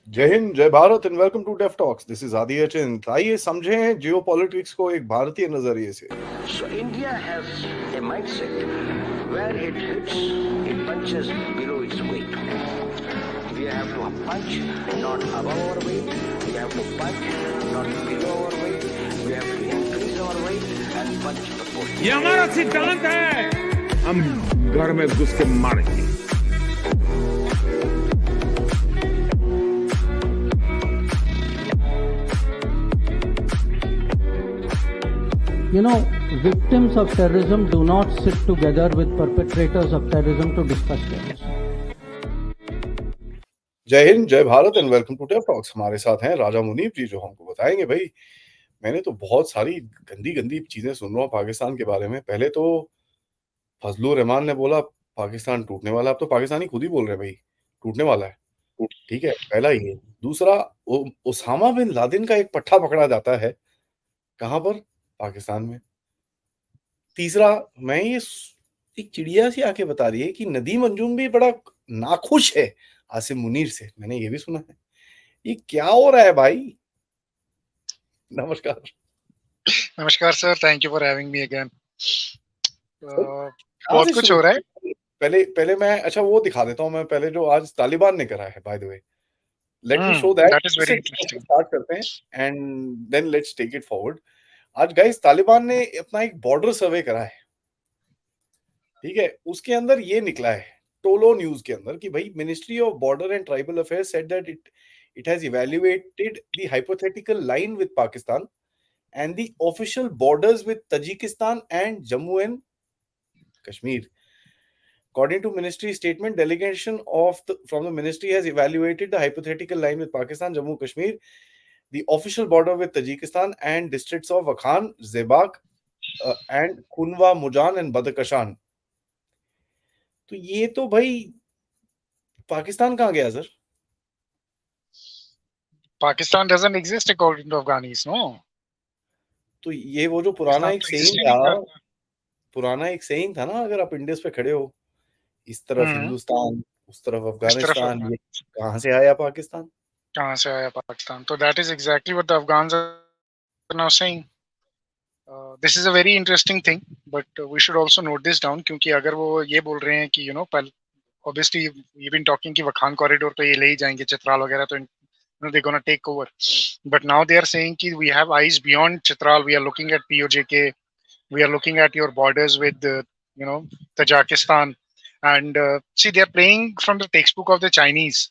जय हिंद, जय भारत and welcome to Def Talks. This is Aadi Achint. आइए समझें जियोपॉलिटिक्स को एक भारतीय नजरिए से। So India has a mindset where it hits, it punches below its weight. We have to punch not above our weight. We have to punch not below our weight. We have to increase our weight and punch the post. ये हमारा सिद्धांत है, हम घर में घुस के मारेंगे। You know, victims of terrorism do not sit together with perpetrators of terrorism to discuss terrorism. जय हिंद, जय भारत and welcome to Def Talks. हमारे साथ हैं राजा मुनीब जी, जो हमको बताएंगे। भाई, मैंने तो बहुत सारी गंदी गंदी चीजें सुन रहा हूँ पाकिस्तान के बारे में। पहले तो फजलुर रहमान ने बोला पाकिस्तान टूटने वाला। अब तो पाकिस्तानी खुद ही बोल रहे हैं भाई टूटने वाला है। ठीक है, पहला ये। दूसरा, ओसामा बिन लादेन का एक पट्टा पकड़ा जाता है। कहां पर? पाकिस्तान में। तीसरा, मैं ये एक चिड़िया सी आके बता रही है कि नदीम अंजुम भी बड़ा नाखुश है आसिम मुनीर से। मैंने ये भी सुना है। ये क्या हो रहा है भाई? नमस्कार। नमस्कार sir, thank you for having me again. कहाँ बहुत से कुछ शुरू हो रहा है। पहले पहले मैं वो दिखा देता हूँ। मैं पहले जो आज तालिबान ने करा है, by the way, let me show that. That is very interesting. Start करते हैं and then let's take it forward. आज गाइस, तालिबान ने अपना एक बॉर्डर सर्वे करा है। ठीक है, उसके अंदर ये निकला है टोलो न्यूज के अंदर कि भाई ministry of border and tribal affairs said that it has evaluated the hypothetical line with Pakistan and the official borders with Tajikistan and Jammu and Kashmir. According to ministry statement, delegation from the ministry has evaluated the hypothetical line with Pakistan, Jammu, Kashmir, the official border with Tajikistan, and districts of Wakhan, Zebak, and Kunwa, Mujan, and Badakashan. तो ये तो भाई पाकिस्तान कहाँ गया sir? Pakistan doesn't exist according to Afghanis, no? तो ये वो जो पुराना एक सेइंग था ना, अगर आप इंडियस पे खड़े हो, इस तरफ हिंदुस्तान, उस तरफ अफगानिस्तान, ये कहाँ से आया पाकिस्तान? कहाँ से आया पाकिस्तान? तो that is exactly what the Afghans are now saying. This is a very interesting thing, but we should also note this down, क्योंकि अगर वो ये बोल रहे हैं कि obviously we've been talking कि वखान कॉरिडोर तो ये ले ही जाएंगे, चित्राल वगैरह तो they're going to take over, but now they are saying कि we have eyes beyond Chitral. We are looking at POJK, we are looking at your borders with Tajikistan, and see, they are playing from the textbook of the Chinese.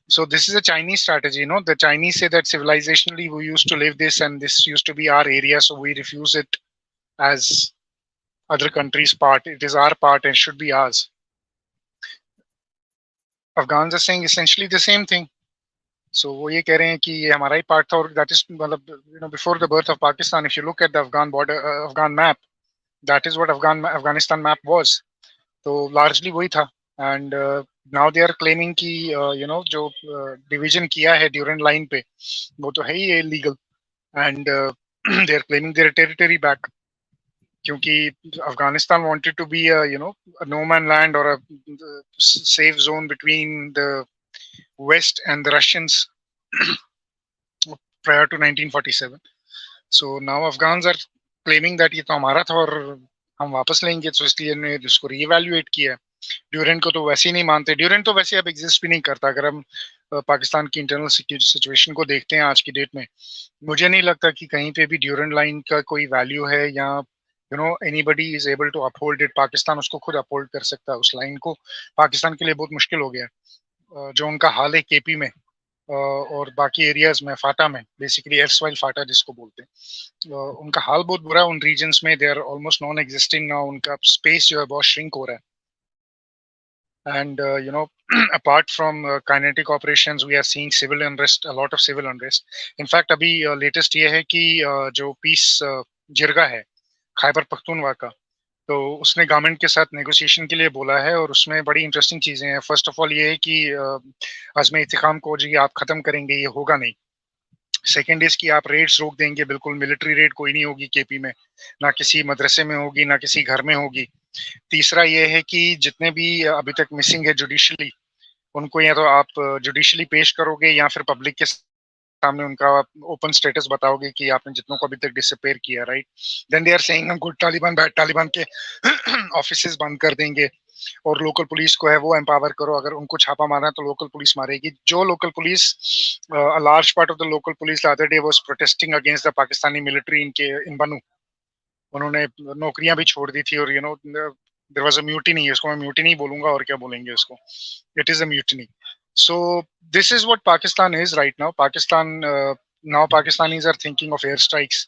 So this is a Chinese strategy. The Chinese say that civilizationally we used to live this and this used to be our area, so we refuse it as other countries' part. It is our part and should be ours. Afghans are saying essentially the same thing. So वो ये कह रहे हैं कि ये हमारा ही part था, और that is before the birth of Pakistan, if you look at the Afghan border, Afghan map, that is what Afghanistan map was. तो largely वही था, and now they are claiming कि जो division किया है ड्यूरेंट लाइन पे, वो तो है ही illegal, and they are claiming their territory back, क्योंकि Afghanistan wanted to be a no man land or a safe zone between the West and the Russians prior to 1947. So now Afghans are claiming that ये तो हमारा था और हम वापस लेंगे, तो इसलिए इन्होंने इसको रीइवैल्यूएट किया। ड्यूरेंट को तो वैसे ही नहीं मानते। ड्यूरेंट तो वैसे अब एग्जिस्ट भी नहीं करता। अगर हम पाकिस्तान की इंटरनल सिचुएशन को देखते हैं आज की डेट में, मुझे नहीं लगता कि कहीं पे भी ड्यूरेंट लाइन का कोई वैल्यू है, या anybody is able to uphold it. Pakistan उसको खुद अपहोल्ड कर सकता है। उस लाइन को पाकिस्तान के लिए बहुत मुश्किल हो गया। जो उनका हाल है केपी में और बाकी एरियाज में, फाटा में, बेसिकली एर्सवाइल फाटा जिसको बोलते हैं, उनका हाल बहुत बुरा है। उन रीजन्स में they are almost non existing now. उनका स्पेस जो है बहुत श्रिंक हो रहा है। And apart from kinetic operations, we are seeing civil unrest, a lot of civil unrest. In fact, अभी लेटेस्ट ये है कि जो पीस जिरगा है खैबर पख्तूनख्वा का, तो उसने गवर्नमेंट के साथ नेगोशिएशन के लिए बोला है, और उसमें बड़ी इंटरेस्टिंग चीजें हैं। फर्स्ट ऑफ ऑल ये है कि अज़्म इत्तेखाम को जी आप खत्म करेंगे, ये होगा नहीं। सेकेंड इज कि आप रेड्स रोक देंगे, बिल्कुल मिलिट्री रेड कोई नहीं होगी केपी में, ना किसी मदरसे में होगी, ना किसी घर में होगी। तीसरा ये है कि जितने भी अभी तक मिसिंग है जुडिशली, उनको या तो आप जुडिशली पेश करोगे या फिर पब्लिक के सामने उनका ओपन स्टेटस बताओगे कि आपने जितनों को अभी तक डिसअपेयर किया, right? Then they are saying हम गुड तालिबान बैड तालिबान के ऑफिसेस बंद कर देंगे और लोकल पुलिस को है वो एम्पावर करो, अगर उनको छापा मारना है तो लोकल पुलिस मारेगी। जो local police, a large part of the local police the other day was protesting against the Pakistani military in Bannu. उन्होंने नौकरियां भी छोड़ दी थी और देयर वाज अ म्यूटिनी, इसको मैं म्यूटिनी बोलूंगा और क्या बोलेंगे इसको, it is a mutiny. So this is what Pakistan is right now. Now Pakistanis are thinking of airstrikes.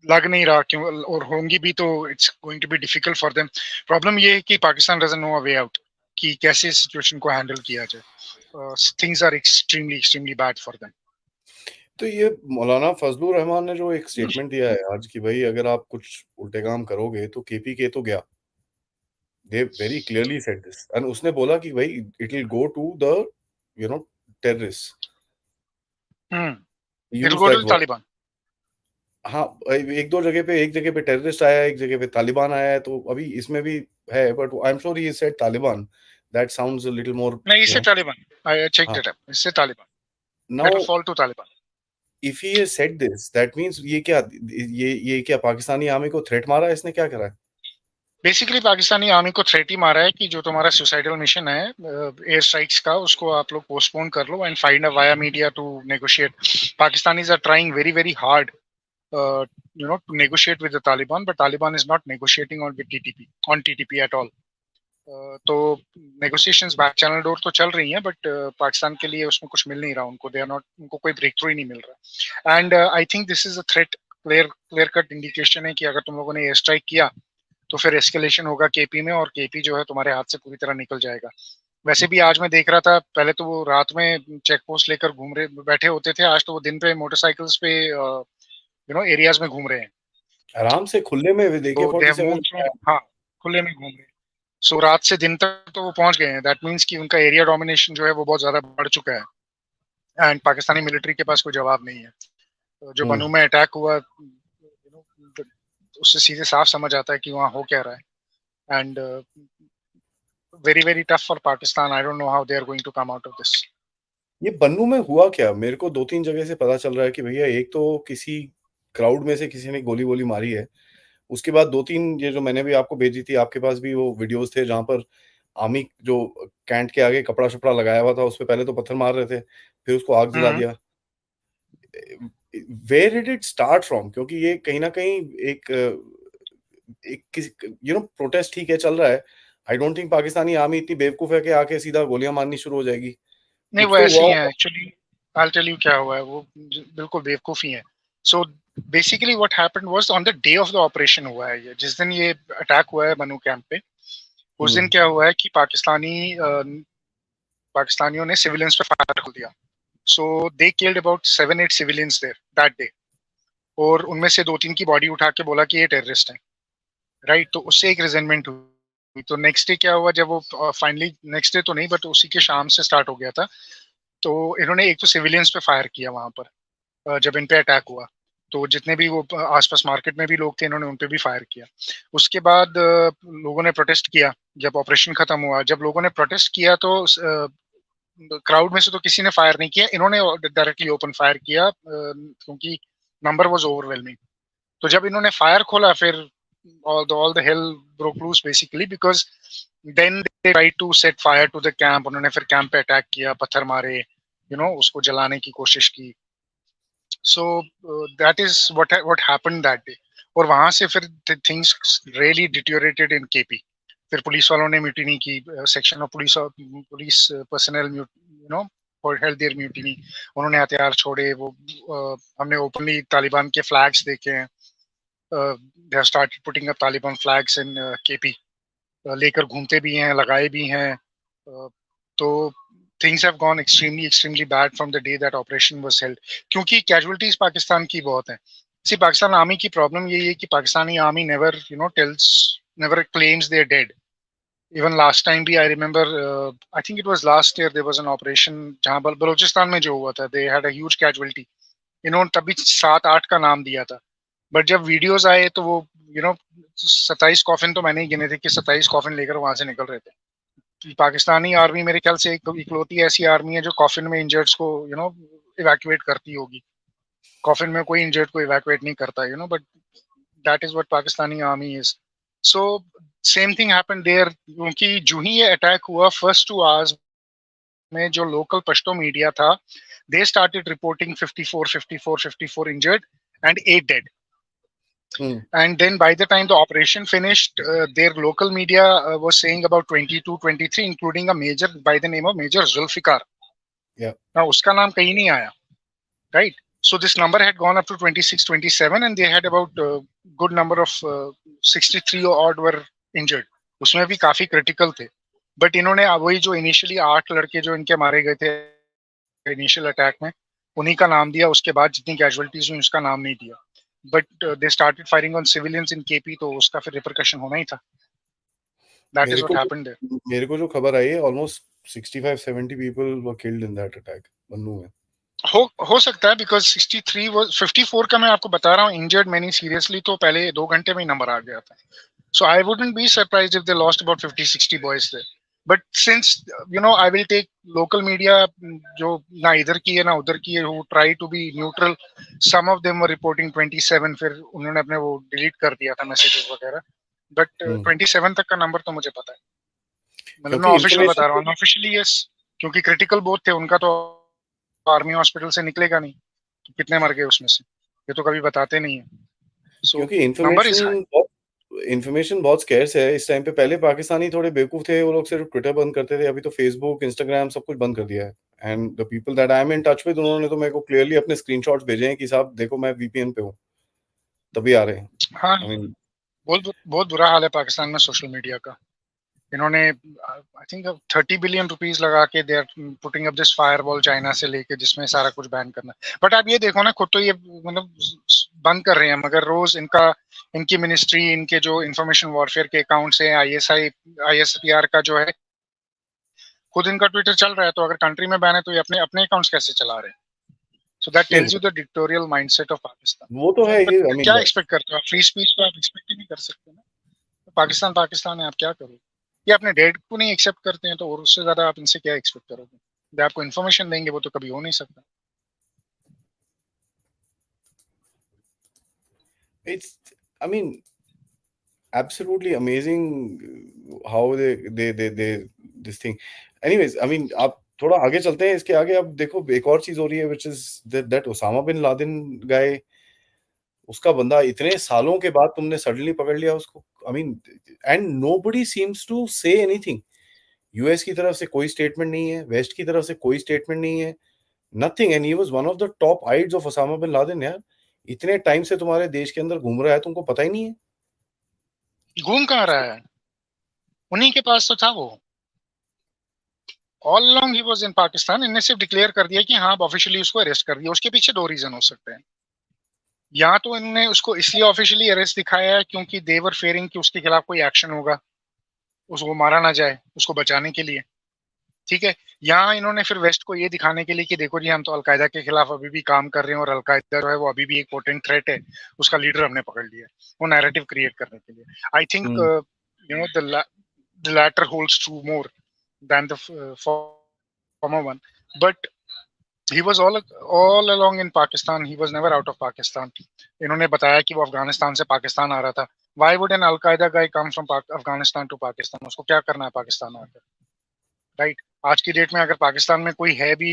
लग नहीं रहा क्यों, और होंगी भी तो it's going to be difficult for them. Problem ये है कि Pakistan doesn't know a way out कि कैसे सिचुएशन को हैंडल किया जाए. Things are extremely bad for them. तो ये मौलाना फजलुर रहमान ने जो एक स्टेटमेंट दिया है आज कि भाई अगर आप कुछ उल्टे काम करोगे तो केपी के तो गया, they very clearly said this, and उसने बोला कि भाई it will go to the terrorist, It'll use go to that the word. Taliban. हाँ, एक जगह पे टेररिस्ट आया है, एक जगह पे तालिबान आया है, तो अभी इसमें भी है, but I am sure he said Taliban, that sounds a little more, नहीं, इससे Taliban. I checked हाँ, it up. इससे Taliban. It now will fall to Taliban. If he has said this that means ये क्या पाकिस्तानी आर्मी को threat मारा है, इसने क्या करा है? बेसिकली पाकिस्तानी आर्मी को थ्रेट ही मारा है कि जो तुम्हारा सुसाइडल मिशन है एयर स्ट्राइक्स का, उसको आप लोग पोस्टपोन कर लो and find a via media to negotiate. Pakistanis are trying very hard to negotiate with the Taliban, but Taliban is not negotiating on TTP at all. तो नेगोशिएशंस बैक चैनल डोर तो चल रही हैं, बट पाकिस्तान के लिए उसमें कुछ मिल नहीं रहा उनको. उनको कोई ब्रेक थ्रू ही नहीं मिल रहा. And I think this is a threat. Clear cut indication है कि अगर तुम लोगों ने एयर स्ट्राइक किया तो फिर एस्केलेशन होगा केपी में, और केपी जो है तुम्हारे हाथ से पूरी तरह निकल जाएगा. वैसे भी आज मैं देख रहा था, पहले तो वो रात में चेक पोस्ट लेकर घूम रहे बैठे होते थे, आज तो वो दिन पे मोटरसाइकिल्स पे एरियाज में घूम रहे हैं. आराम से खुले में तो दे हैव AK-47, मूव्ड, हाँ, खुले में घूम रहे हैं. सो रात से दिन तक तो वो पहुंच गए हैं. दैट मीन्स कि उनका एरिया डोमिनेशन जो है वो बहुत ज्यादा बढ़ चुका है एंड पाकिस्तानी मिलिट्री के पास कोई जवाब नहीं है. जो बन्नू में अटैक हुआ, उससे सीधे साफ समझ आता है कि वहाँ हो क्या रहा है. And very tough for Pakistan. I don't know how they are going to come out of this. ये बन्नू में हुआ क्या? मेरे को 2-3 जगह से पता चल रहा है कि भैया एक तो किसी क्राउड में से किसी ने गोली वोली मारी है, उसके बाद 2-3 ये जो मैंने भी आपको भेजी थी, आपके पास भी वो वीडियोस थे जहां पर आर्मी जो कैंट के आगे कपड़ा शपड़ा लगाया हुआ था, उस पे पहले तो पत्थर मार रहे थे, फिर उसको आग जला दिया. Where did it start from? क्योंकि ये कहीं ना कहीं एक प्रोटेस्ट ठीक है चल रहा है. I don't think Pakistani army इतनी बेवकूफ है कि आके सीधा गोलियां मारनी शुरू हो जाएगी. नहीं, कुछ वो तो ऐसे हुआ ही है होगा. एक्चुअली. आई टेल यू क्या हुआ है, वो बिल्कुल बेवकूफी है. So basically what happened was on the day of the operation हुआ है ये, जिस दिन ये अटैक हुआ है बन्नू कैंप पे, उस दिन क्या हुआ है कि पाकिस्तानियों ने सिविलियंस पे फायर कर दिया. So they killed about 7-8 civilians there that day, और उनमें से 2-3 की बॉडी उठा के बोला कि ये टेररिस्ट हैं, राइट? तो उससे एक रिजेंटमेंट हुई. तो नेक्स्ट डे क्या हुआ, जब वो फाइनली, नेक्स्ट डे तो नहीं बट उसी के शाम से स्टार्ट हो गया था, तो इन्होंने एक तो सिविलियंस पे फायर किया वहां पर जब इन पे अटैक हुआ. तो जितने भी वो आसपास मार्केट में भी लोग थे, इन्होंने उन पे भी फायर किया. उसके बाद लोगों ने प्रोटेस्ट किया. जब ऑपरेशन खत्म हुआ, जब लोगों ने प्रोटेस्ट किया तो क्राउड में से तो किसी ने फायर नहीं किया, इन्होंने डायरेक्टली ओपन फायर किया क्योंकि नंबर वाज ओवरवेलमिंग. तो जब इन्होंने फायर खोला, फिर all the hell broke loose basically, because then they tried to set fire to the camp. उन्होंने फिर कैंप पे अटैक किया, पत्थर मारे, उसको जलाने की कोशिश की. So that is what happened that day. और वहां से फिर things really deteriorated in KP. फिर पुलिस वालों ने म्यूटिनी की, section of police personal held their mutiny. उन्होंने हथियार छोड़े. वो हमने ओपनली तालिबान के फ्लैग्स देखे हैं. They have started putting up Taliban flags in KP. लेकर घूमते भी हैं, लगाए भी हैं. तो things have gone extremely bad from the day that operation was held. क्योंकि casualties पाकिस्तान की बहुत हैं. See, पाकिस्तान आर्मी की प्रॉब्लम यही है कि Pakistani army never claims they're dead. Even last time भी I remember, I think it was last year, there was an operation जहाँ बलूचिस्तान में जो हुआ था, they had a huge casualty. इन्होंने तभी 7-8 का नाम दिया था, बट जब वीडियोस आए तो वो 27 कॉफिन तो मैंने ही गिने थे कि 27 कॉफिन लेकर वहां से निकल रहे थे. पाकिस्तानी आर्मी मेरे ख्याल से इकलौती ऐसी आर्मी है जो कॉफिन में इंजर्ड्स को इवैक्यूएट करती होगी. कॉफिन में कोई इंजर्ड को इवैक्यूएट नहीं करता, but that is what Pakistani army is. So same thing happened there, क्योंकि जो ही ये अटैक हुआ फर्स्ट 2 आवर्स में जो लोकल पश्तो मीडिया था, they started reporting 54 injured and 8 dead. And then by the time the operation finished, their local media was saying about 22, 23, including a major by the name of Major Zulfikar. Yeah. Now, uska naam kahin nahi aaya, right? So this number had gone up to 26, 27, and they had about a good number of 63 odd were injured. उसमें भी काफी critical थे. But इन्होंने वही जो initially 8 लड़के जो इनके मारे गए थे इनिशियल अटैक में, उन्हीं का नाम दिया. उसके बाद जितनी कैजुअलिटीज हुई उसका नाम नहीं दिया. But they started firing on civilians in KP, तो उसका फिर रिपरकशन होना ही था. That is what happened there. मेरे को जो खबर आई है, almost 65-70 people were killed in that attack Bannu में. हो सकता है, बिकॉज 63 वाज 54 का मैं आपको बता रहा हूँ इंजर्ड मैनी सीरियसली, तो पहले 2 घंटे में ही नंबर आ गया था. So I wouldn't be surprised if they lost about 50-60 boys there. But since I will take local media जो ना इधर की है ना उधर की है, who try to be neutral, some of them were reporting 27, फिर उन्होंने अपने वो डिलीट कर दिया था मैसेजेस वगैरह. बट 27 तक का नंबर तो मुझे पता है. मतलब मैं ऑफिशियल बता रहा हूँ, अनऑफिशियली यस, क्योंकि क्रिटिकल बहुत थे. उनका तो आर्मी हॉस्पिटल से निकलेगा नहीं, तो कितने मर गए उसमें से, ये तो कभी बताते नहीं है. So number is high. Information बहुत स्कैर्स है इस टाइम पे. पहले पाकिस्तानी थोड़े बेवकूफ थे, वो लोग सिर्फ ट्विटर बंद करते थे. अभी तो फेसबुक, इंस्टाग्राम सब कुछ बंद कर दिया है. And the people that I am in touch with, उन्होंने तो मेरे को क्लियरली अपने स्क्रीनशॉट्स भेजे हैं कि साहब देखो मैं वीपीएन पे हूँ, तभी आ रहे हैं. हाँ, बहुत बुरा हाल है पाकिस्तान में सोशल मीडिया का. इन्होंने आई थिंक 30 बिलियन रुपीस लगा के they are putting up this firewall China से लेके, जिसमें सारा कुछ बैन करना. बट आप ये देखो ना, खुद तो ये मतलब बंद कर रहे हैं, मगर रोज इनकी मिनिस्ट्री, इनके जो इंफॉर्मेशन वॉरफेयर के अकाउंट्स हैं, आईएसपीआर का जो है, खुद इनका ट्विटर चल रहा है. तो अगर कंट्री में बैन है तो ये अपने अकाउंट्स कैसे चला रहे हैं? So that tells you the dictatorial mindset of Pakistan. वो तो है ही. आई मीन क्या एक्सपेक्ट करते हो आप? फ्री स्पीच तो आप एक्सपेक्ट ही नहीं कर सकते ना. पाकिस्तान है, आप क्या करोगे? ये अपने डेड को नहीं एक्सेप्ट करते हैं, तो और उससे ज्यादा आप इनसे क्या एक्सपेक्ट करोगे? जो आपको इन्फॉर्मेशन देंगे वो तो कभी हो नहीं सकता. It's, I mean, absolutely amazing how they this thing. Anyways, I mean, आप थोड़ा आगे चलते हैं. इसके आगे अब देखो एक और चीज हो रही है, which is that Osama bin Laden guy, उसका बंदा इतने सालों के बाद तुमने सडनली पकड़ लिया उसको. I mean, and nobody seems to say anything. US की तरफ से कोई स्टेटमेंट नहीं है, वेस्ट की तरफ से कोई स्टेटमेंट नहीं है, nothing. And he was one of the top aides of Osama bin Laden. यार, इतने टाइम से तुम्हारे देश के अंदर घूम रहा है, तुमको पता ही नहीं है? घूम कहाँ रहा है? उन्हीं के पास तो था वो. All along he was in Pakistan. इनने सिर्फ डिक्लेयर कर दिया कि हाँ ऑफिशियली उसको अरेस्ट कर दिया. उसके पीछे 2 रीजन हो सकते हैं. या तो इनने उसको इसलिए ऑफिशियली अरेस्ट दिखाया है क्योंकि दे वर फेयरिंग कि उसके खिलाफ कोई एक्शन होगा, उसको मारा ना जाए, उसको बचाने के लिए. ठीक है. यहाँ इन्होंने फिर वेस्ट को ये दिखाने के लिए कि देखो जी हम तो अलकायदा के खिलाफ अभी भी काम कर रहे हैं और अलकायदा जो है वो अभी भी एक पोटेंट थ्रेट है, उसका लीडर हमने पकड़ लिया है, वो नैरेटिव क्रिएट करने के लिए. I think the latter holds true more than the former one. But he was all along in Pakistan. He was never out of Pakistan. इन्होंने बताया कि वो अफगानिस्तान से पाकिस्तान आ रहा था. Why would an Al-Qaeda guy come from Afghanistan to Pakistan? उसको क्या करना है पाकिस्तान आकर? राइट. आज की डेट में अगर पाकिस्तान में कोई है भी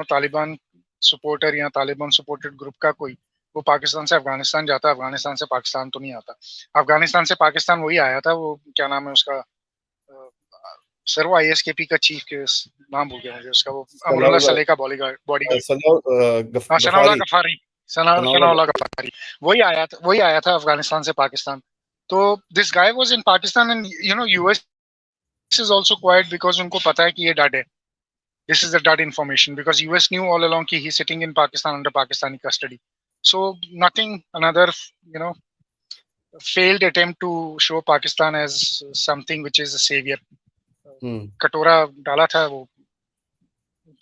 तालिबान सपोर्टर या तालिबान सपोर्टेड ग्रुप का कोई, वो पाकिस्तान से अफगानिस्तान जाता है, अफगानिस्तान से पाकिस्तान तो नहीं आता. अफगानिस्तान से पाकिस्तान वही आया था, वो क्या नाम है उसका, सर वो आईएसकेपी का चीफ के नाम भूल गया मुझे उसका, वो अमरुल्लाह सले का बॉडीगार्ड सनाउल्लाह गफारी. वही आया था अफगानिस्तान से पाकिस्तान. तो this guy was in Pakistan and US is also quiet because उनको पता है कि ये डड है. This is the dud information because US knew all along कि he's sitting in Pakistan under Pakistani custody. So nothing, another failed attempt to show Pakistan as something which is a savior. कटोरा डाला था, वो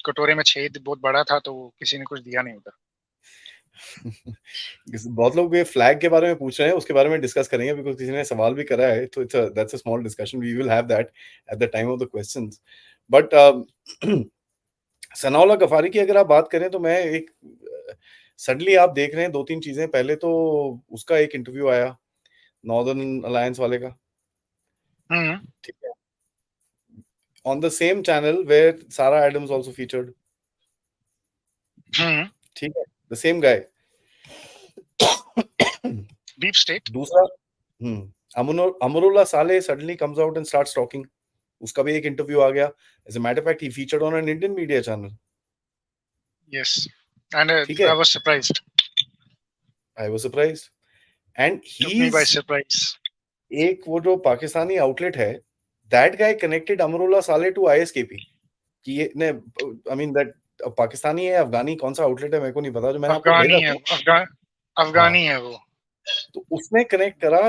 कटोरे में छेद बहुत बड़ा था, तो किसी ने कुछ दिया नहीं उधर. बहुत लोग ये फ्लैग के बारे में पूछ रहे हैं, उसके बारे में डिस्कस करेंगे बिकॉज किसी ने सवाल भी करा है, तो that's a small discussion, we will have that at the time of the questions. But Sanaullah Ghaffari की अगर आप बात करें तो मैं एक सडनली आप देख रहे हैं दो तीन चीजें. पहले तो उसका एक इंटरव्यू आया नॉर्दर्न अलायंस वाले का, ठीक है, on the same channel where Sarah Adams also featured. ठीक है, the same guy. Deep state. दूसरा, Amrullah Saleh suddenly comes out and starts talking. उसका भी एक इंटरव्यू आ गया. As a matter of fact he featured on an Indian media channel. Yes, and ठीक है, I was surprised. I was surprised. And Took me by he surprise. एक वो जो पाकिस्तानी आउटलेट है, दैट गाय कनेक्टेड अमरुल्लाह साले to ISKP. कि ये ने, आई मीन दैट पाकिस्तानी है अफगानी कौन सा आउटलेट है मेरे को नहीं पता, जो मैंने आपको भेजा अफगानी है, था. अफगानी है वो. तो उसने कनेक्ट करा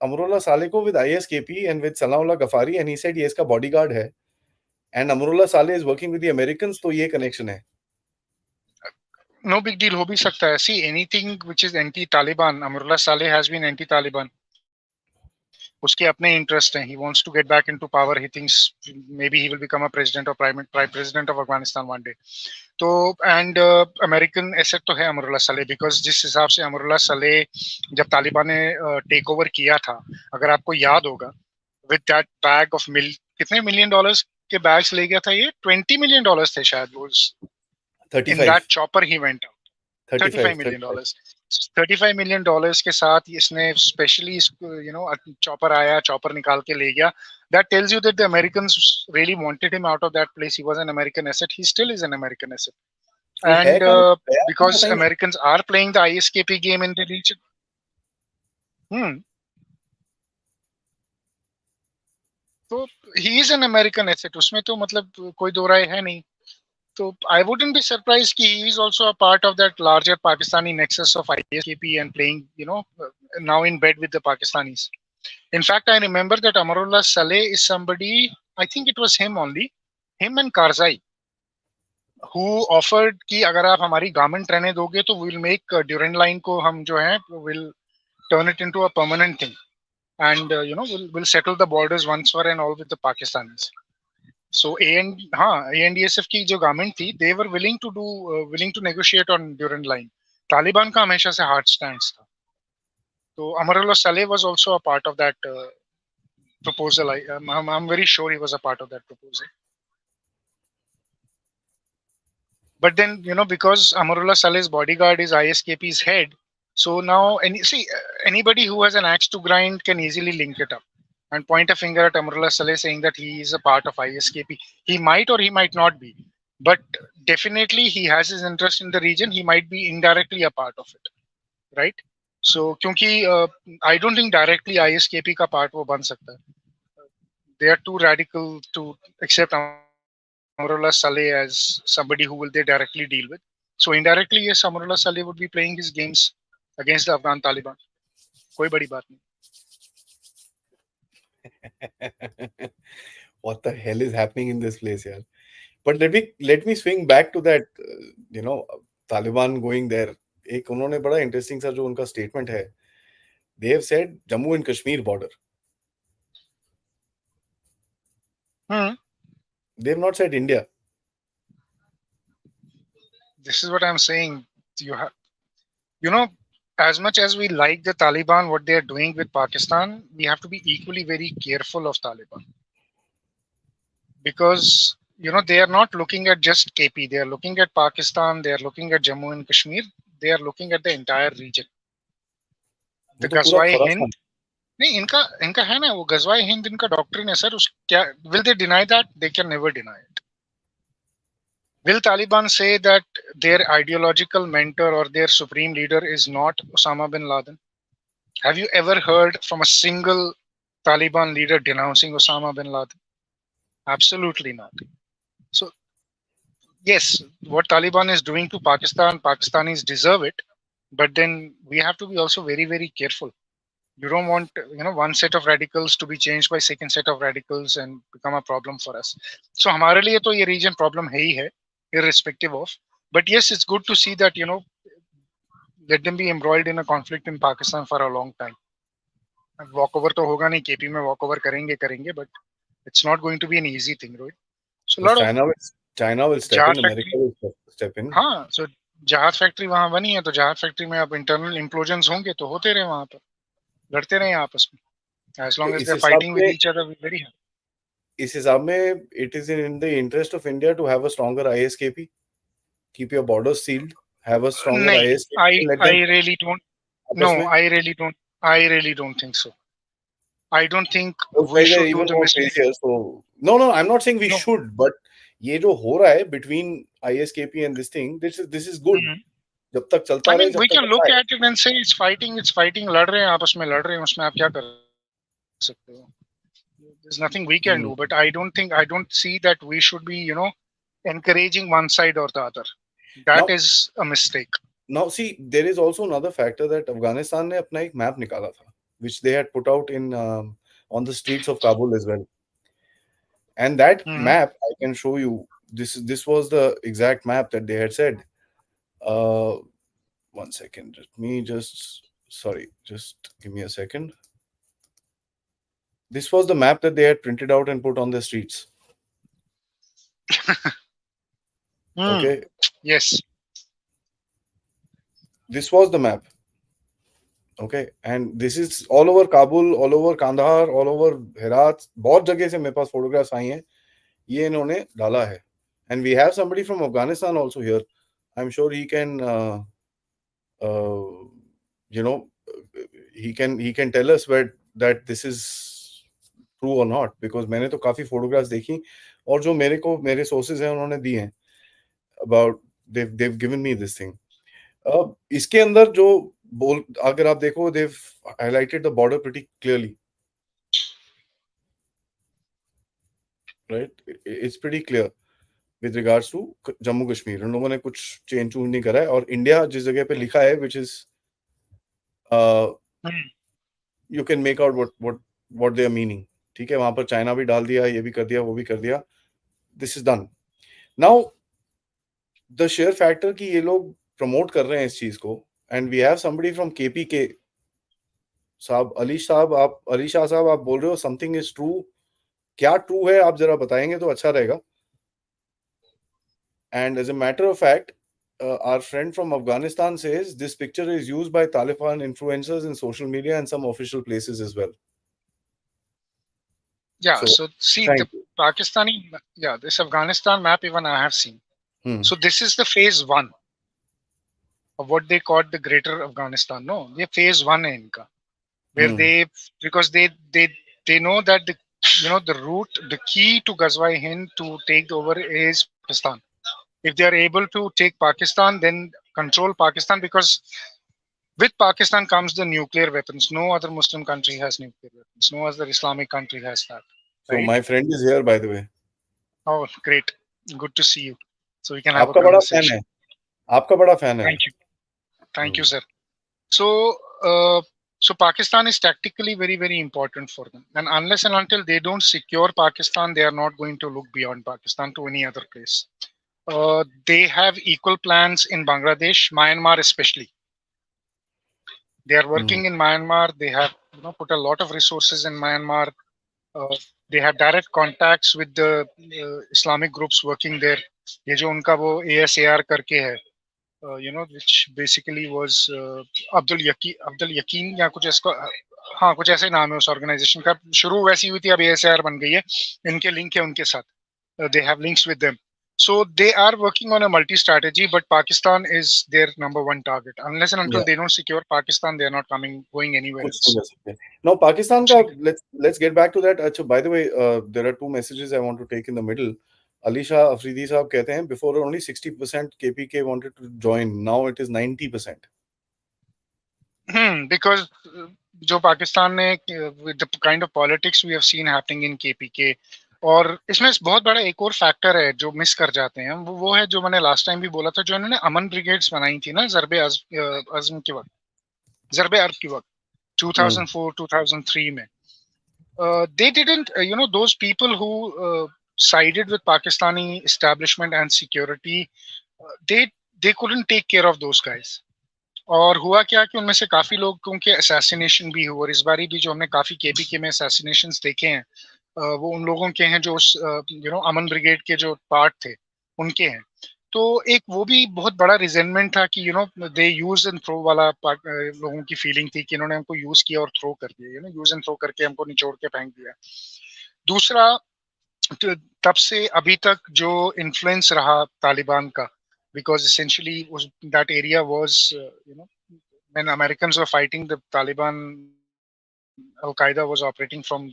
अमरुल्लाह साले को with ISKP and with Sanaullah Ghaffari, and he said ये इसका बॉडीगार्ड है and Amrullah Saleh is working with the Americans. तो ये कनेक्शन है. No big deal हो भी सकता है. See, anything which is anti-Taliban, Amrullah Saleh has been anti-Taliban. उसके अपने interest हैं. He wants to get back into power. He thinks maybe he will become a president or prime president of Afghanistan one day. तो and American asset तो है अमरुल्लाह साले, because जिस हिसाब से अमरुल्लाह साले जब तालिबान ने टेक ओवर किया था, अगर आपको याद होगा, with that bag of कितने $1 million के बैग्स ले गया था ये? $20 million थे शायद वो. 35. In that chopper he went out. 35 $35 million. $35 million के साथ इसने स्पेशली चॉपर आया, चॉपर निकाल के ले गया. That tells you that the Americans really wanted him out of that place. He was an American asset. He still is an American asset. And because Americans are playing the ISKP game in the region. So he is an American asset. उसमें तो मतलब कोई दो राय है नहीं. So I wouldn't be surprised कि he is also a part of that larger Pakistani nexus of ISKP and playing, now in bed with the Pakistanis. In fact, I remember that Amarullah Saleh is somebody, I think it was him only, him and Karzai, who offered कि अगर आप हमारी garment रहने दोगे तो we'll make Durand line को हम जो है will turn it into a permanent thing, and we'll settle the borders once for and all with the Pakistanis. So ANDSF की जो गवर्नमेंट थी, they were willing to negotiate on Durand line. Taliban का हमेशा से hard stance था. So Amarullah Saleh was also a part of that proposal. I'm very sure he was a part of that proposal. But then, because Amarullah Saleh's bodyguard is ISKP's head, so now anybody who has an axe to grind can easily link it up and point a finger at Amarullah Saleh saying that he is a part of ISKP. He might or he might not be, but definitely he has his interest in the region. He might be indirectly a part of it, right? So, क्योंकि I don't think directly ISKP का part वो बन सकता है. They are too radical to accept Amarullah Saleh as somebody who will they directly deal with. So indirectly, yes, Amarullah Saleh would be playing his games against the Afghan Taliban. कोई बड़ी बात नहीं. What the hell is happening in this place, yaar? But let me swing back to that, Taliban going there. एक उन्होंने बड़ा interesting सा जो उनका स्टेटमेंट है, they have said Jammu and Kashmir border. They have not said India. This is what I'm saying. As much as we like the Taliban, what they are doing with Pakistan, we have to be equally very careful of Taliban. Because, they are not looking at just KP. They are looking at Pakistan. They are looking at Jammu and Kashmir. They are looking at the entire region. The Ghazwa-e Hind. नहीं, इनका है ना वो Ghazwa-e Hind, इनका doctrine है sir. Will they deny that? They can never deny it. Will Taliban say that their ideological mentor or their supreme leader is not Osama bin Laden? Have you ever heard from a single Taliban leader denouncing Osama bin Laden? Absolutely not. So, yes, what Taliban is doing to Pakistan, Pakistanis deserve it, but then we have to be also very, very careful. You don't want, one set of radicals to be changed by second set of radicals and become a problem for us. So, हमारे लिए तो ये region problem है ही है, irrespective of. But yes, it's good to see that, let them be embroiled in a conflict in Pakistan for a long time. Walk over तो होगा नहीं, KP में walk over करेंगे, but it's not going to be an easy thing, right? So a lot of China will step जहाज in, America factory, will step in. हाँ, so जहाज factory वहां बनी है, तो जहाज फैक्ट्री में अब इंटरनल इम्प्लोजन्स होंगे तो होते रहे वहां पर, लड़ते रहे आपस में, as long as इस they're हिसाब fighting with में each other, we're very happy. इस हिसाब में it is in the interest of India to have a stronger ISKP, keep your borders sealed, have a stronger नहीं, ISKP, and let I them really don't. No, आपस में. I really don't think so. I don't think Those we guys are should do even the more mistake. crazier. So no, I'm not saying we No. should, but ये जो हो रहा है between ISKP and this thing, this is good. Mhm. जब तक चलता I रहे, mean, जब we तक can अच्छा look है. at it and say it's fighting, लड़ रहे हैं आपस में, लड़ रहे हैं, उसमें आप क्या कर सकते हो? There's nothing we can do, but I don't see that we should be, encouraging one side or the other. That is a mistake. Now see, there is also another factor that Afghanistan ने अपना एक map निकाला था, which they had put out in on the streets of Kabul as well. And that map, I can show you. This was the exact map that they had said. One second. Just give me a second. This was the map that they had printed out and put on the streets. Okay. Yes. This was the map. Okay. And this is all over Kabul, all over Kandahar, all over Herat. बहुत जगह से मेरे पास photographs आई हैं. ये इन्होंने डाला है. And we have somebody from Afghanistan also here. I'm sure he can, he can tell us that this is true or not, because मैंने तो काफी photographs देखी और जो मेरे sources हैं उन्होंने दी हैं about they've given me this thing. इसके अंदर जो अगर आप देखो, they've highlighted the border pretty clearly, right? It's pretty clear with regards to Jammu Kashmir. उन लोगों ने कुछ चेंज नहीं करा है, और इंडिया जिस जगह पे लिखा है, which is you can make out what they are meaning. ठीक है, वहां पर चाइना भी डाल दिया, ये भी कर दिया, वो भी कर दिया. This is done. Now the sheer factor कि ये लोग प्रमोट कर रहे हैं इस चीज को, and we have somebody from KPK साहब, अली शाह साहब, आप बोल रहे हो something is true. क्या ट्रू है आप जरा बताएंगे तो अच्छा रहेगा. And as a matter of fact, our friend from Afghanistan says this picture is used by Taliban influencers in social media and some official places as well. Yeah, so see, the Pakistani, this Afghanistan map even I have seen. So this is the phase 1 of what they called the Greater Afghanistan. No, ये phase 1 है इनका, where because they know that the route, the key to Ghazwa Hind to take over is Pakistan. If they are able to take Pakistan, then control Pakistan, because with Pakistan comes the nuclear weapons. No other Muslim country has nuclear weapons. No other Islamic country has that. So my friend is here, by the way. Oh, great. Good to see you. So we can have a conversation. आपका बड़ा fan है. Thank you, sir. So, so Pakistan is tactically very, very important for them. And unless and until they don't secure Pakistan, they are not going to look beyond Pakistan to any other place. They have equal plans in Bangladesh, Myanmar especially. They are working in Myanmar. They have put a lot of resources in Myanmar. They have direct contacts with the Islamic groups working there. ये जो उनका वो ASAR करके है, which basically was Abdul Yaqeen या कुछ ऐसा, हाँ कुछ ऐसे नाम है उस ऑर्गेनाइजेशन का. शुरू वैसी हुई थी, अब ASAR बन गई है. इनके लिंक है उनके साथ. They have links with them. So they are working on a multi-strategy, but Pakistan is their number one target. Unless and until they don't secure Pakistan, they are not going anywhere else. Now, Pakistan ka, let's get back to that. Achha, by the way, there are two messages I want to take in the middle. Ali Shah Afridi sahab कहते हैं, before only 60% KPK wanted to join. Now it is 90%. Because जो पाकिस्तान ने, with the kind of politics we have seen happening in KPK, और इसमें बहुत बड़ा एक और फैक्टर है जो मिस कर जाते हैं, वो है जो मैंने लास्ट टाइम भी बोला था, जो इन्होंने अमन ब्रिगेड्स बनाई थी ना ज़रबे अज़्म के वक्त, ज़रबे अर्ब के वक्त 2004-2003 में. They didn't, those people who sided with Pakistani establishment and security, they couldn't take care of those guys. और हुआ क्या कि उनमें से काफी लोगों के असैसिनेशन भी हुए, और इस बारी भी जो हमने काफी केपीके में असैसिनेशंस देखे हैं वो उन लोगों के हैं जो उस अमन ब्रिगेड के जो पार्ट थे उनके हैं। तो एक वो भी बहुत बड़ा रिजेंटमेंट था कि दे यूज एंड थ्रो वाला लोगों की फीलिंग थी कि इन्होंने हमको यूज किया और थ्रो कर दिया, यूज एंड थ्रो करके हमको निचोड़ के फेंक दिया। दूसरा, तब से अभी तक जो इन्फ्लुएंस रहा तालिबान का, because essentially that area was when Americans were fighting the Taliban, Al-Qaeda was operating from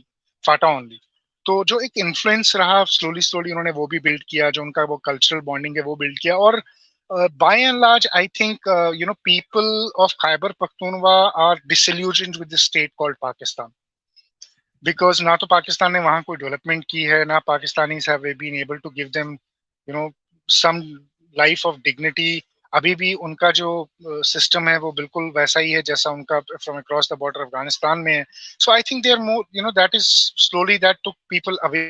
FATA only. तो जो एक इन्फ्लुएंस रहा स्लोली स्लोली उन्होंने वो भी बिल्ड किया, जो उनका वो कल्चरल बॉन्डिंग है वो बिल्ड किया। और by and large I think people of Khyber Pakhtunkhwa are disillusioned with the state called Pakistan, because ना तो पाकिस्तान ने वहां कोई डेवलपमेंट की है, ना Pakistanis have been able to give them some life of dignity. अभी भी उनका जो सिस्टम है वो बिल्कुल वैसा ही है जैसा उनका from across the border Afghanistan में है। So I think they are more that is slowly that took people away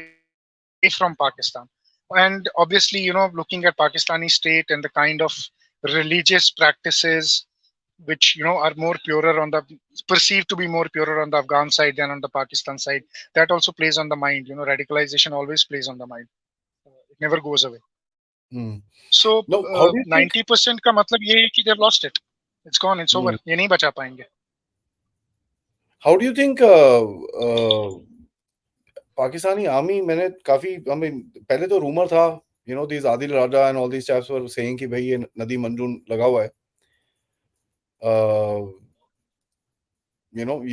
from Pakistan. And obviously, looking at Pakistani state and the kind of religious practices which are more purer on the perceived to be more purer on the Afghan side than on the Pakistan side, that also plays on the mind. Radicalization always plays on the mind. It never goes away. So No, how do you think? 90% का मतलब ये है कि they've lost it. It's gone. It's over. ये नहीं बचा पाएंगे. How do you think Pakistani army? मैंने काफी, I mean, पहले तो rumor था, these Adil Raja and all these chaps were saying कि भाई ये नदी मंजून लगा हुआ है,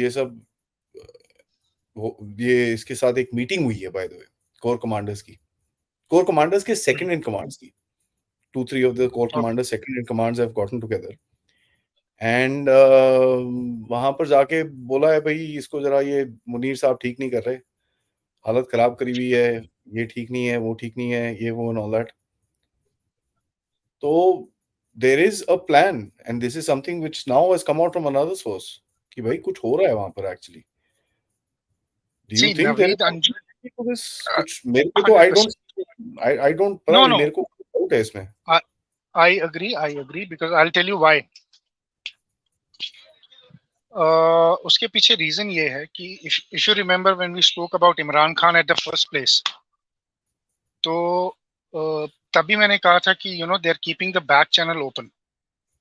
ये सब ये इसके साथ एक मीटिंग हुई है by the way core commanders के सेकंड इन कमांड्स की, 2-3 of the corps commanders, second in commands have gotten together and वहां पर जाके बोला है भाई इसको जरा, ये मुनीर साहब ठीक नहीं कर रहे, हालत खराब करी हुई है, ये ठीक नहीं है, वो ठीक नहीं है, ये वो and all that. तो there is a plan and this is something which now has come out from another source कि भाई कुछ हो रहा है वहां पर actually. Do you think there is something to this? कुछ मेरे को तो I don't पता नहीं, मेरे को डाउट है इसमें. I agree because I'll tell you why. उसके पीछे रीजन ये है कि if you remember when we spoke about Imran Khan at the first place, तो तभी मैंने कहा था कि they are keeping the back channel open.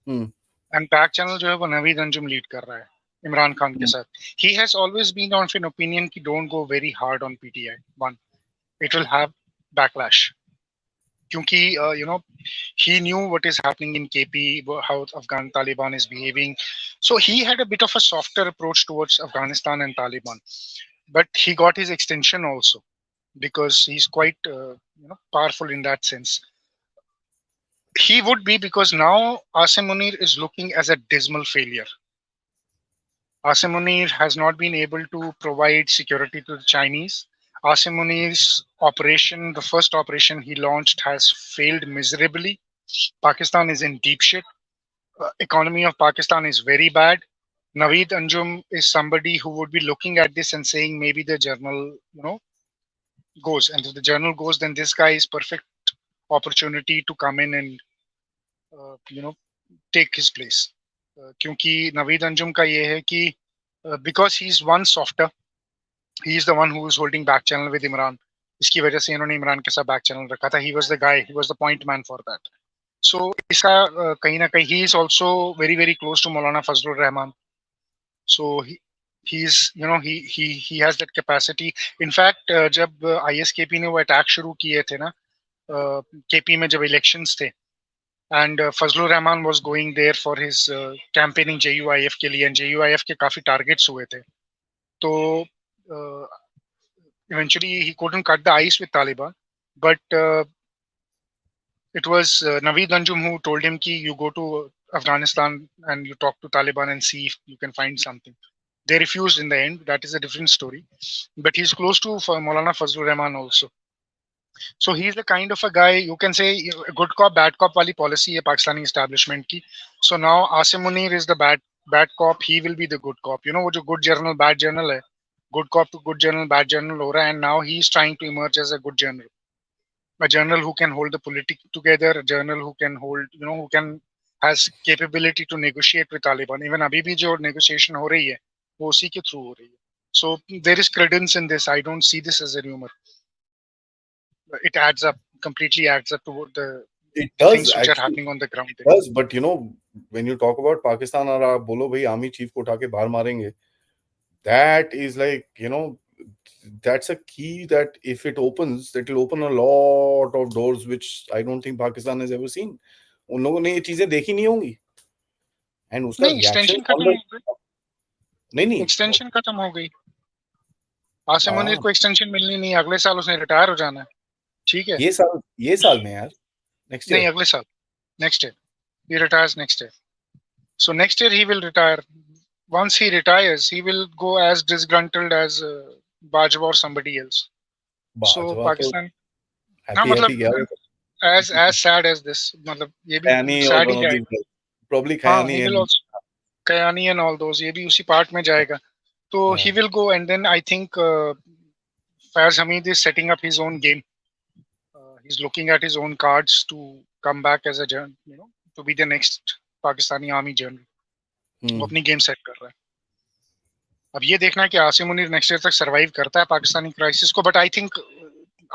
And back channel जो है वो नवीद अंजुम लीड कर रहा है इमरान खान के साथ. He has always been of an opinion कि don't go very hard on PTI. One, it will have backlash. क्योंकि he knew what is happening in KP, how Afghan Taliban is behaving. So he had a bit of a softer approach towards Afghanistan and Taliban. But he got his extension also because he's quite powerful in that sense. He would be, because now Asim Munir is looking as a dismal failure. Asim Munir has not been able to provide security to the Chinese. Asim Munir's operation, the first operation he launched, has failed miserably. Pakistan is in deep shit. Economy of Pakistan is very bad. Naveed Anjum is somebody who would be looking at this and saying maybe the journal, goes. And if the journal goes, then this guy is perfect opportunity to come in and, take his place. क्योंकि Naveed Anjum का ये है कि because he's one softer, he is the one who is holding back channel with Imran. इसकी वजह से इन्होंने इमरान के साथ back channel रखा था. He was the guy, he was the point man for that. So इसका कहीं ना कहीं he is also very very close to Maulana Fazlur Rahman. So he's he has that capacity. In fact जब ISKP ने वो attack शुरू किए थे ना KP में जब elections थे, and Fazlur Rahman was going there for his campaigning JUIF के लिए, and JUIF के काफी targets हुए थे. तो eventually he couldn't cut the ice with Taliban, but it was Naveed Anjum who told him ki you go to Afghanistan and you talk to Taliban and see if you can find something. They refused in the end. That is a different story. But he's close to Maulana Fazlur Rahman also. So he's the kind of a guy, you can say good cop, bad cop wali policy hai Pakistani establishment ki. So now Asim Munir is the bad cop. He will be the good cop. वो जो good journal, bad journal hai. Good cop to good journal, bad journal ho raha hai, and now he's trying to emerge as a good journal. A journal who can hold the politics together, a journal who can hold, who can has capability to negotiate with Taliban. Even अभी भी जो negotiation हो रही है, वो उसी के through हो रही है. So there is credence in this. I don't see this as a rumor. It adds up, completely adds up to the It does things which are actually. happening on the ground. It does, but you know, when you talk about Pakistan और आप बोलो भाई army chief को उठा के बाहर मारेंगे, that is like, you know, that's a key that if it opens, that will open a lot of doors which I don't think Pakistan has ever seen. उन लोगों ने ये चीजें देखी नहीं होंगी. And उसका नहीं, reaction extension on खत्म the हो गई. नहीं Extension खत्म हो गई. आसिम मुनीर हाँ, को extension मिलनी नहीं, अगले साल उसने retire हो जाना है. ठीक है. ये साल में यार, next नहीं, year. अगले साल, next year. He retires next year. So next year he will retire. Once he retires, he will go as disgruntled as Bajwa or somebody else. So Bajwa तो Pakistan, हाँ happy मतलब गया वो. as sad as this, मतलब ये भी Kayani or sad he one of these जाएगा. guys. Probably हाँ, Kayani he will and also Kayani and all those, ये भी उसी part में जाएगा. So he will go, and then I think Faiz Hamid is setting up his own game. He's looking at his own cards to come back as a general, you know, to be the next Pakistani army general. वो अपनी game set कर रहा है. अब ये देखना है कि आसिम मुनीर नेक्स्ट ईयर तक सरवाइव करता है पाकिस्तानी क्राइसिस को, but I think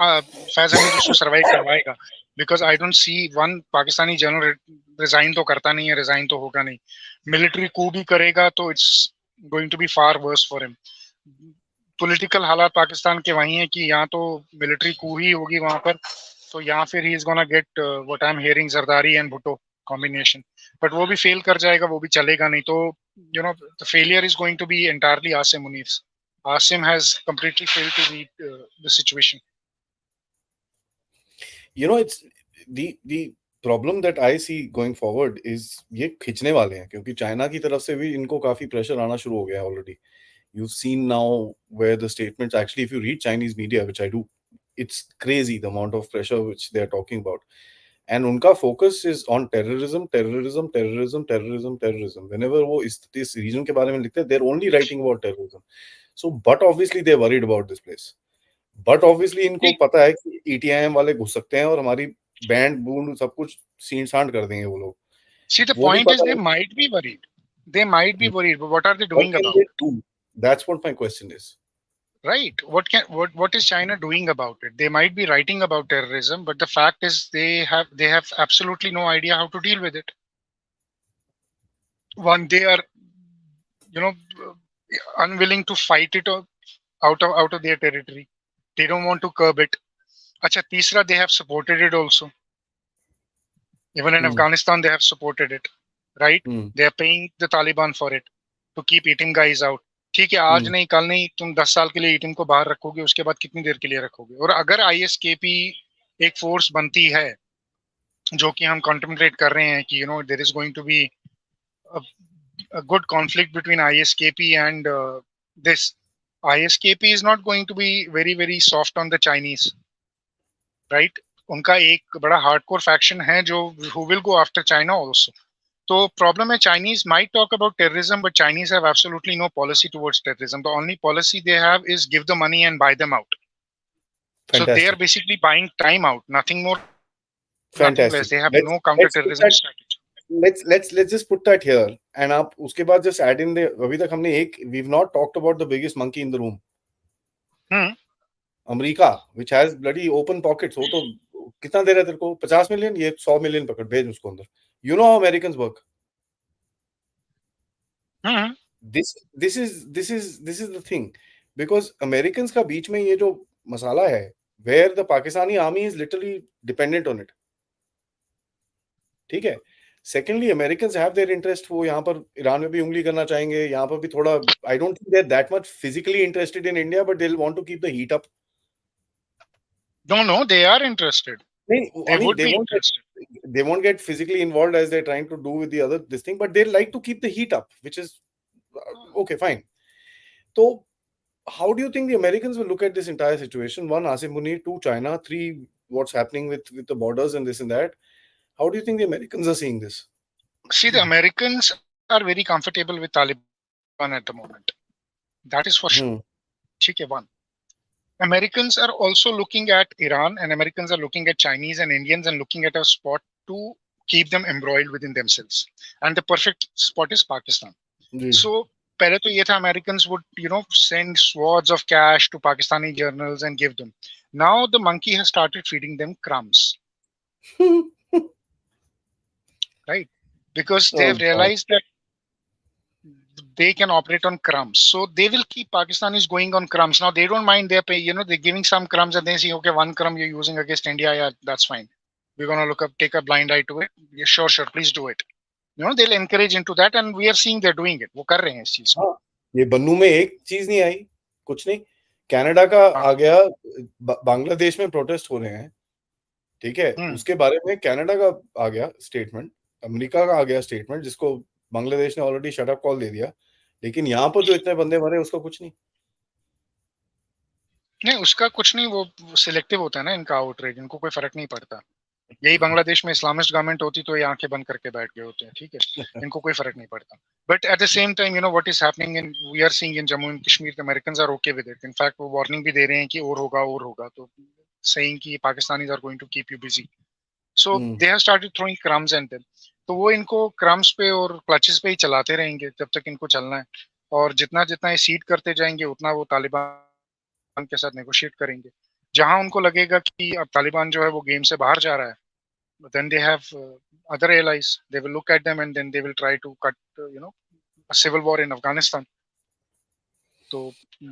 Faiz Hamid उसको सरवाइव करवाएगा, because I don't see one Pakistani general resign तो करता नहीं है, रिजाइन तो होगा नहीं. मिलिट्री कू भी करेगा तो it's going to be far worse for him. Political हालात पाकिस्तान के वही है कि यहाँ तो मिलिट्री कू ही होगी वहां पर, तो यहाँ फिर he is gonna get what I am hearing Zardari and Bhutto combination, but वो भी फेल कर जाएगा, वो भी चलेगा नहीं. तो you know the failure is going to be entirely Asim Munir's. Asim has completely failed to read the situation. You know, it's the problem that I see going forward is ये खींचने वाले हैं, क्योंकि चाइना की तरफ से भी इनको काफी प्रेशर आना शुरू हो गया है already. You've seen now where the statements, actually if you read Chinese media, which I do, it's crazy the amount of pressure which they are talking about. And उनका focus is on terrorism. Whenever वो इस region के बारे में लिखते हैं, they're only writing about terrorism. So, but obviously they're worried about this place. But obviously इनको पता है कि ETIM वाले घुस सकते हैं और हमारी बैंड बूंद सब कुछ सीन सांड कर देंगे वो लोग. See, the point is they might be worried. They might be worried, but what are they doing about it? That's what my question is. Right. What is China doing about it? They might be writing about terrorism, but the fact is they have absolutely no idea how to deal with it. One, they are, you know, unwilling to fight it out of their territory. They don't want to curb it. Acha, तीसरा, they have supported it also. Even in Afghanistan, they have supported it. Right? They are paying the Taliban for it to keep eating guys out. ठीक है, आज नहीं कल नहीं, तुम 10 साल के लिए ईटीएम को बाहर रखोगे, उसके बाद कितनी देर के लिए रखोगे? और अगर आईएसकेपी एक फोर्स बनती है, जो कि हम कॉन्टेम्पलेट कर रहे हैं कि you know there is going to be a good conflict between ISKP and this. ISKP is not going to be very soft on the Chinese, right? उनका एक बड़ा hardcore faction है जो who will go after China also. So problem है, Chinese might talk about terrorism, but Chinese have absolutely no policy towards terrorism. The only policy they have is give the money and buy them out. Fantastic. So they are basically buying time out, nothing more, nothing less. They have no counter-terrorism strategy. Let's just put that here, and आप उसके बाद just add in the, अभी तक हमने we've not talked about the biggest monkey in the room. America, which has bloody open pockets. वो तो कितना दे रहा है तेरे को? 50 मिलियन, ये 100 मिलियन पकड़, भेज उसको अंदर. You know how Americans work. This is the thing, because Americans का बीच में ये जो मसाला है, where the Pakistani army is literally dependent on it. ठीक है. Secondly, Americans have their interest. वो यहाँ पर ईरान में भी उंगली करना चाहेंगे, यहाँ पर भी थोड़ा. I don't think they're that much physically interested in India, but they'll want to keep the heat up. No, they are interested. They won't get physically involved as they're trying to do with the other this thing, but they like to keep the heat up, which is okay, fine. So, how do you think the Americans will look at this entire situation? One, Asim Munir. Two, China. Three, what's happening with the borders and this and that. How do you think the Americans are seeing this? See, the Americans are very comfortable with Taliban at the moment. That is for sure. Okay, one. Americans are also looking at Iran, and Americans are looking at Chinese and Indians and looking at a spot to keep them embroiled within themselves. And the perfect spot is Pakistan. Ji So पहले तो ये था Americans would send swaths of cash to Pakistani journals and give them. Now the monkey has started feeding them crumbs, right? Because they oh have God. realized that they can operate on crumbs. So they will keep Pakistanis going on crumbs. Now they don't mind they're they're giving some crumbs and they say, okay, one crumb you're using against India, yeah, that's fine. We're gonna take a blind eye to it. Yeah, sure, please do it. They'll encourage into that, and we are seeing they're doing it. वो कर रहे हैं इस चीज को. हाँ, ये बन्नू में एक चीज नहीं आई, कुछ नहीं. कनाडा का आ गया, बांग्लादेश में प्रोटेस्ट हो रहे हैं, ठीक है, उसके बारे में कनाडा का आ गया स्टेटमेंट, अमेरिका का आ गया स्टेटमेंट, जिसको बांग्लादेश ने ऑलरेडी शट अप कॉल दे दिया. लेकिन यहाँ पर जो इतने बंदे मरे उसका कुछ नहीं. नहीं, उसका कुछ नहीं, वो सिलेक्टिव होता है ना इनका आउटरीच, इनको कोई फर्क नहीं पड़ता. यही बांग्लादेश में इस्लामिस्ट गवर्नमेंट होती तो ये आंखें बंद करके बैठ गए होते हैं, ठीक है, इनको कोई फर्क नहीं पड़ता. But at the same time what is happening in we are seeing in Jammu and Kashmir, the Americans are okay with it. In fact वो वार्निंग भी दे रहे हैं कि और होगा, तो सेइंग कि Pakistanis are going to keep you busy. So they have started throwing crumbs and them. तो वो इनको क्रम्स पे और क्लचेस पे ही चलाते रहेंगे जब तक इनको चलना है. और जितना ये सीड करते जाएंगे उतना वो तालिबान के साथ नेगोशिएट करेंगे. जहां उनको लगेगा कि अब तालिबान जो है वो गेम से बाहर जा रहा है, then they have other allies. They will look at them and then they will try to cut a civil war in Afghanistan. So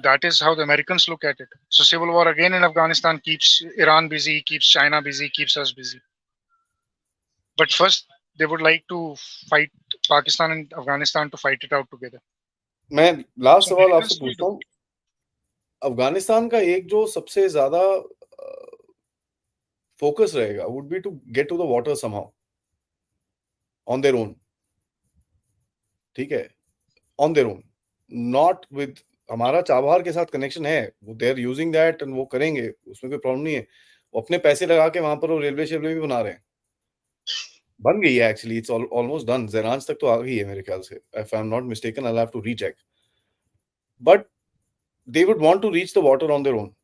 that is how the Americans look at it. So civil war again in Afghanistan keeps Iran busy, keeps China busy, keeps us busy. But first they would like to fight Pakistan and Afghanistan to fight it out together. मैं last सवाल आपसे पूछता हूँ, अफगानिस्तान का एक जो सबसे ज्यादा फोकस रहेगा would be to get to the water somehow on their own, ठीक है, on their own, not with, हमारा चाबहार के साथ कनेक्शन है, वो they are using that and वो करेंगे, उसमें कोई प्रॉब्लम नहीं है. वो अपने पैसे लगा के वहां पर वो रेलवे शेलवे भी बना रहे हैं, बन गई है एक्चुअली, इट्स ऑलमोस्ट डन. ज़ेरांज तक तो आ गई है मेरे ख्याल से, if I'm not mistaken, I'll have to recheck. But they would want to reach the water on their own.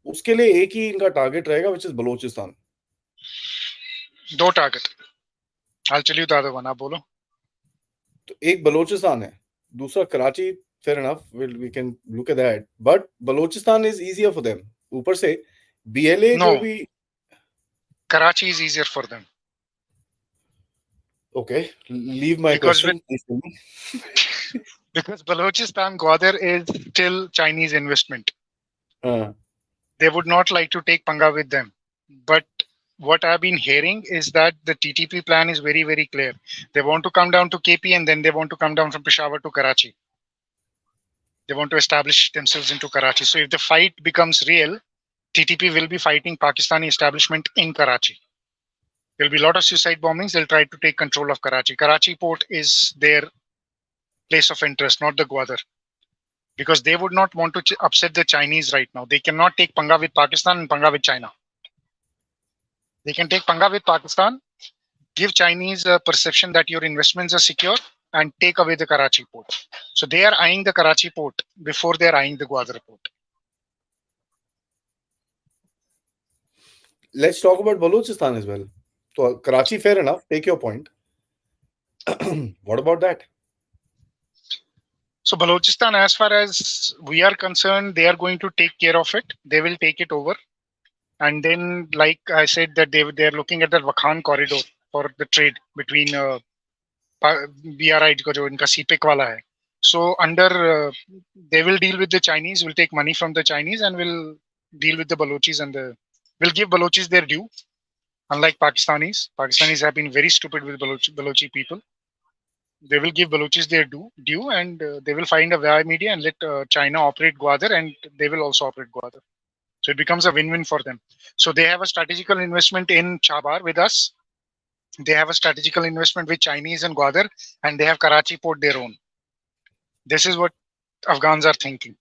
उसके लिए एक ही इनका टारगेट रहेगा, which is Balochistan. 2 target. I'll tell you the other one. आप बोलो. तो एक बलोचिस्तान है, दूसरा Karachi. Fair enough, we can look at that. But Balochistan is easier for them. ऊपर से BLA No. जो भी, Karachi is easier for them. Okay, leave my Because question. Because Balochistan, Gwadar is still Chinese investment. They would not like to take panga with them. But what I've been hearing is that the TTP plan is very, very clear. They want to come down to KP and then they want to come down from Peshawar to Karachi. They want to establish themselves into Karachi. So if the fight becomes real, TTP will be fighting Pakistani establishment in Karachi. There'll be a lot of suicide bombings. They'll try to take control of Karachi. Karachi port is their place of interest, not the Gwadar. Because they would not want to upset the Chinese right now. They cannot take panga with Pakistan and panga with China. They can take panga with Pakistan, give Chinese a perception that your investments are secure, and take away the Karachi port. So they are eyeing the Karachi port before they are eyeing the Gwadar port. Let's talk about Balochistan as well. So Karachi, fair enough. Take your point. What about that? So Balochistan, as far as we are concerned, they are going to take care of it. They will take it over. And then, like I said, that they are looking at the Wakhan corridor for the trade between BRI, jo inka CPEC wala hai. So under, they will deal with the Chinese, will take money from the Chinese and will deal with the Balochis and will give Balochis their due. Unlike Pakistanis. Pakistanis have been very stupid with Balochi people. They will give Balochis their due and they will find a via media and let China operate Gwadar and they will also operate Gwadar. So it becomes a win-win for them. So they have a strategical investment in Chabar with us. They have a strategical investment with Chinese and Gwadar, and they have Karachi port their own. This is what Afghans are thinking.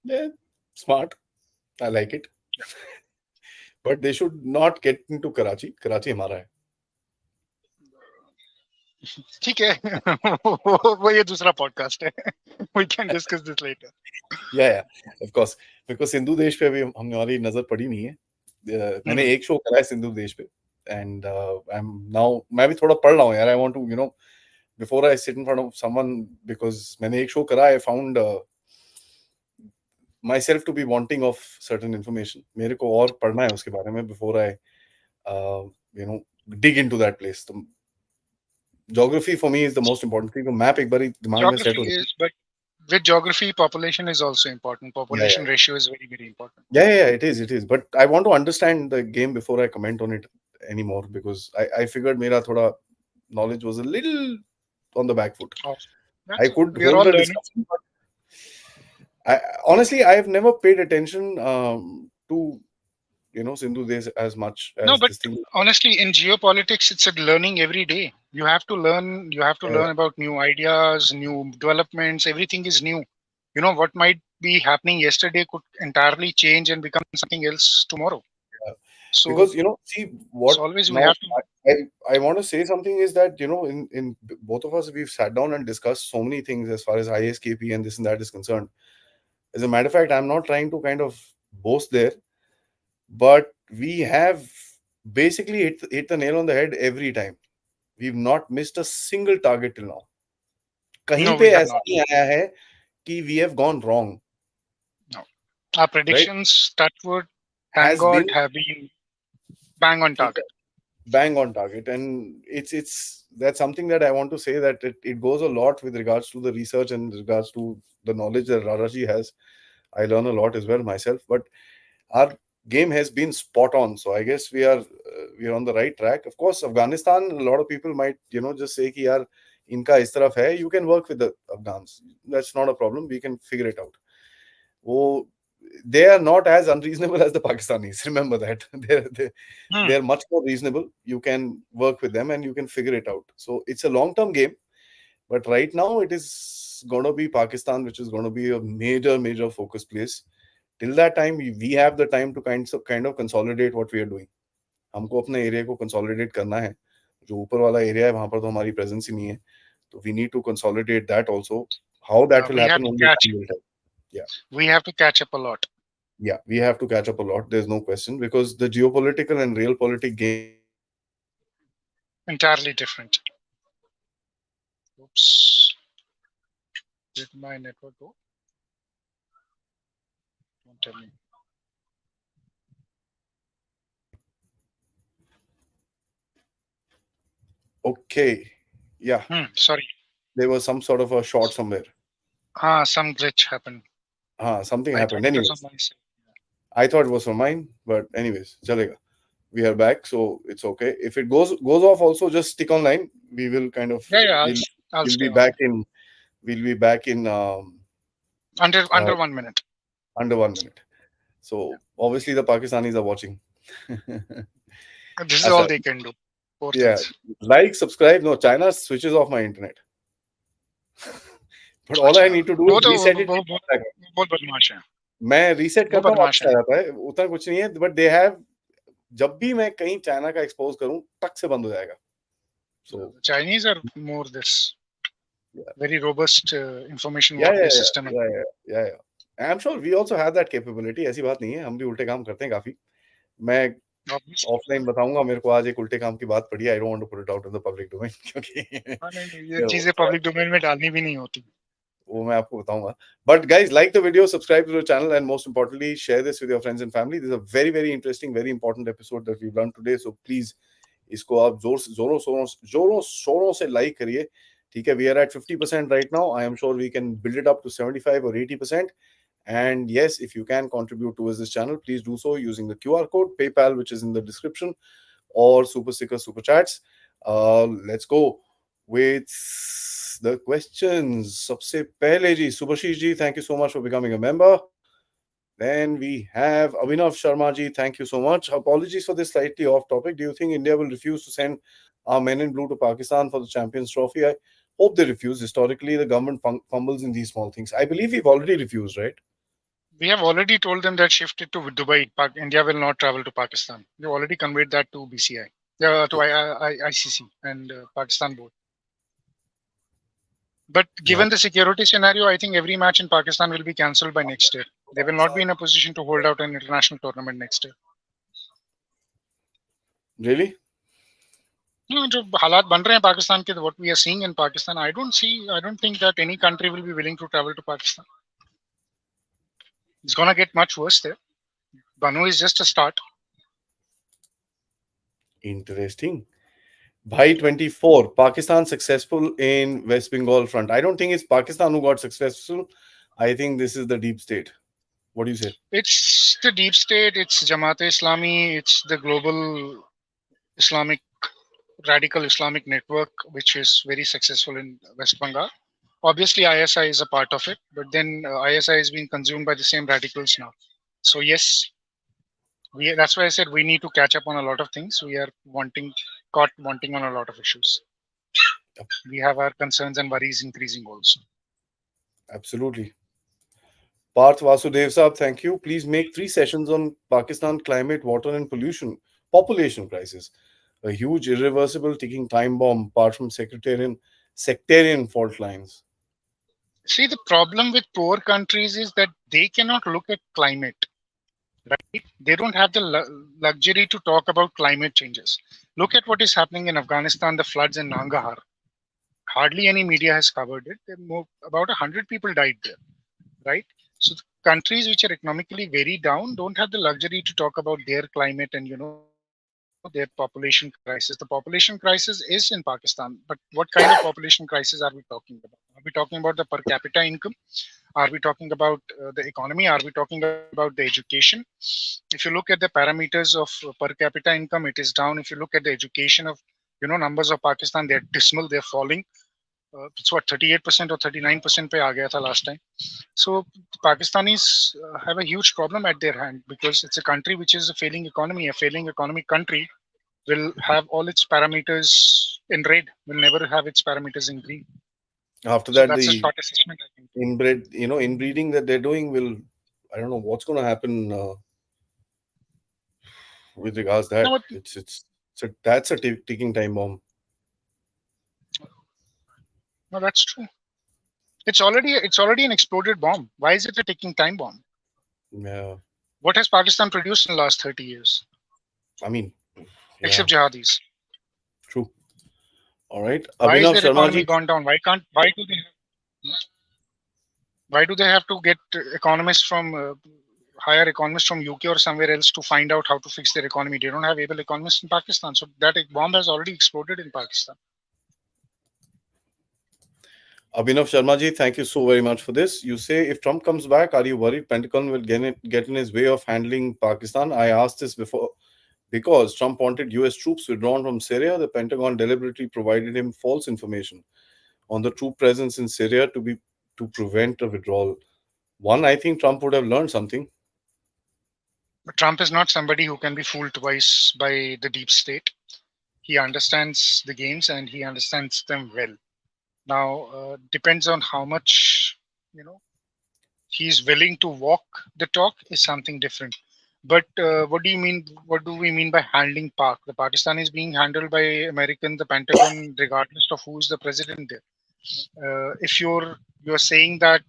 Yeah, smart. I like it. Yeah. But they should not get into Karachi. Karachi हमारा है. ठीक है, वो ये दूसरा podcast है. We can discuss this later. Yeah, of course. Because Sindhu देश पे अभी हमारी नजर पड़ी नहीं है. मैंने एक शो करा है सिंधु देश पे, and मैं भी थोड़ा पढ़ रहा हूँ यार. I want to, before I sit in front of someone, because मैंने एक show करा, I found myself to be wanting of certain information. मेरे को और पढ़ना है उसके बारे में before I dig into that place. तो geography for me is the most important thing. तो map एक बार दिमाग में set हो Geography जाए. is, but with geography, population is also important. Population ratio is very, very important. Yeah, it is. But I want to understand the game before I comment on it anymore, because I figured मेरा थोड़ा knowledge was a little on the back foot. I could we are hold all the learning. discussion, but honestly, I have never paid attention to Sindhu days as much as No, but this thing. honestly, in geopolitics, it's a learning every day. You have to learn. You have to learn about new ideas, new developments. Everything is new. What might be happening yesterday could entirely change and become something else tomorrow. So Because see what always we now have to. I want to say something is that in both of us, we've sat down and discussed so many things as far as ISKP and this and that is concerned. As a matter of fact, I'm not trying to kind of boast there, but we have basically hit the nail on the head every time. We've not missed a single target till now. कहीं No, पे we have ऐसा not. नहीं आया है कि we have gone wrong. No, our predictions, touch wood, thank Has God, been have been bang on target. Bang on target, and it's that's something that I want to say, that it goes a lot with regards to the research and regards to the knowledge that Raraji has. I learn a lot as well myself, but our game has been spot on. So I guess we are on the right track. Of course, Afghanistan, a lot of people might just say कि यार इनका इस तरफ है. You can work with the Afghans. That's not a problem. We can figure it out. वो they are not as unreasonable as the Pakistanis. Remember that. They're much more reasonable. You can work with them and you can figure it out. So it's a long-term game. But right now it is going to be Pakistan, which is going to be a major focus place. Till that time, we have the time to kind of consolidate what we are doing. हमको अपने area को consolidate करना है. जो ऊपर वाला area है वहां पर तो हमारी प्रेजेंस ही नहीं है. तो we need to consolidate that also. How that will happen only time will tell. Yeah. We have to catch up a lot. Yeah, we have to catch up a lot. There's no question, because the geopolitical and realpolitik game Entirely different. Oops. Did my network go? Don't tell me. Okay. Yeah. Sorry. There was some sort of a short somewhere. Some glitch happened. Something happened. Anyways, I thought it was from mine, but anyways, chalega. We are back, so it's okay. If it goes off, also just stick online. We will kind of we'll be back in. We'll be back in under 1 minute. Under 1 minute. So obviously the Pakistanis are watching. This is all they can do. Poor things. Like, subscribe. No, China switches off my internet. But all I need to do is reset it. बहुत बदमाश है. मैं reset करता हूँ, वापस आ जाता है. उतना कुछ नहीं है. But they have. जब भी मैं कहीं चाइना का एक्सपोज करूं, टक से बंद हो जाएगा. So Chinese are more this very robust information warfare system. Yeah. I'm sure we also have that capability. ऐसी बात नहीं है. हम भी उल्टे काम करते हैं काफी. मैं ऑफलाइन बताऊंगा. मेरे को आज एक उल्टे काम की बात पड़ी. I don't want to put it out in the public domain क्योंकि ये चीजें पब्लिक डोमेन में डालनी भी नहीं होती. वो मैं आपको बताऊंगा. But guys, like the video, subscribe to the channel, and most importantly, share this with your friends and family. This is a very interesting, very important episode that we've done today. So please, इसको आप जोरों शोरों से like करिए. ठीक है, we are at 50% right now. I am sure we can build it up to 75 or 80%. And yes, if you can contribute towards this channel, please do so using the QR code, PayPal, which is in the description, or super sticker, super chats. Let's go with the questions. Sabse pehle ji, Subhashish ji, thank you so much for becoming a member. Then we have Abhinav Sharma ji, thank you so much. Apologies for this slightly off topic. Do you think India will refuse to send our men in blue to Pakistan for the Champions Trophy? I hope they refuse. Historically, the government fumbles in these small things. I believe we've already refused, right? We have already told them that shift it to Dubai. India will not travel to Pakistan. We already conveyed that to BCI, to ICC and Pakistan board. But given the security scenario, I think every match in Pakistan will be cancelled by next year. They will not be in a position to hold out an international tournament next year. Really? जो हालात बन रहे हैं पाकिस्तान के, what we are seeing in Pakistan, I don't think that any country will be willing to travel to Pakistan. It's gonna get much worse there. Bannu is just a start. Interesting. Bhai 24, Pakistan successful in West Bengal front. I don't think it's Pakistan who got successful. I think this is the deep state. What do you say? It's the deep state, it's Jamaat-e-Islami, it's the global Islamic, radical Islamic network, which is very successful in West Bengal. Obviously, ISI is a part of it, but then ISI is being consumed by the same radicals now. So yes, that's why I said we need to catch up on a lot of things. We are caught wanting on a lot of issues. We have our concerns and worries increasing also. Absolutely. Parth Vasudev Saab, thank you. Please make 3 sessions on Pakistan climate, water and pollution, population crisis. A huge, irreversible ticking time bomb apart from sectarian fault lines. See, the problem with poor countries is that they cannot look at climate, right? They don't have the luxury to talk about climate changes. Look at what is happening in Afghanistan, the floods in Nangarhar. Hardly any media has covered it. About 100 people died there, right? So the countries which are economically very down don't have the luxury to talk about their climate and their population crisis. The population crisis is in Pakistan, but what kind of population crisis are we talking about? Are we talking about the per capita income? Are we talking about the economy? Are we talking about the education? If you look at the parameters of per capita income, it is down. If you look at the education of numbers of Pakistan, they're dismal. They're falling. It's what 38% or 39% pe aa gaya tha last time. So Pakistanis have a huge problem at their hand because it's a country which is a failing economy. A failing economic country will have all its parameters in red. Will never have its parameters in green. After So that, that's a the short assessment, I think. inbreeding that they're doing will, I don't know what's going to happen with regards to that. No, That's a ticking time bomb. no, that's true. It's already an exploded bomb. Why is it a ticking time bomb? Yeah. What has Pakistan produced in the last 30 years? I mean, Except jihadis. True. All right. Why is Abhinav their economy Sharma ji. gone down? Why do they have to get economists from hire economists from UK or somewhere else to find out how to fix their economy? They don't have able economists in Pakistan. So that bomb has already exploded in Pakistan. Abhinav Sharma ji, thank you so very much for this. You say, if Trump comes back, are you worried Pentagon will get in his way of handling Pakistan? I asked this before because Trump wanted US troops withdrawn from Syria. The Pentagon deliberately provided him false information on the troop presence in Syria to prevent a withdrawal. One, I think Trump would have learned something. But Trump is not somebody who can be fooled twice by the deep state. He understands the games and he understands them well. Now, depends on how much, he's willing to walk the talk is something different. But what do you mean? What do we mean by handling Pak? The Pakistan is being handled by American, the Pentagon, regardless of who is the president there. If you're saying that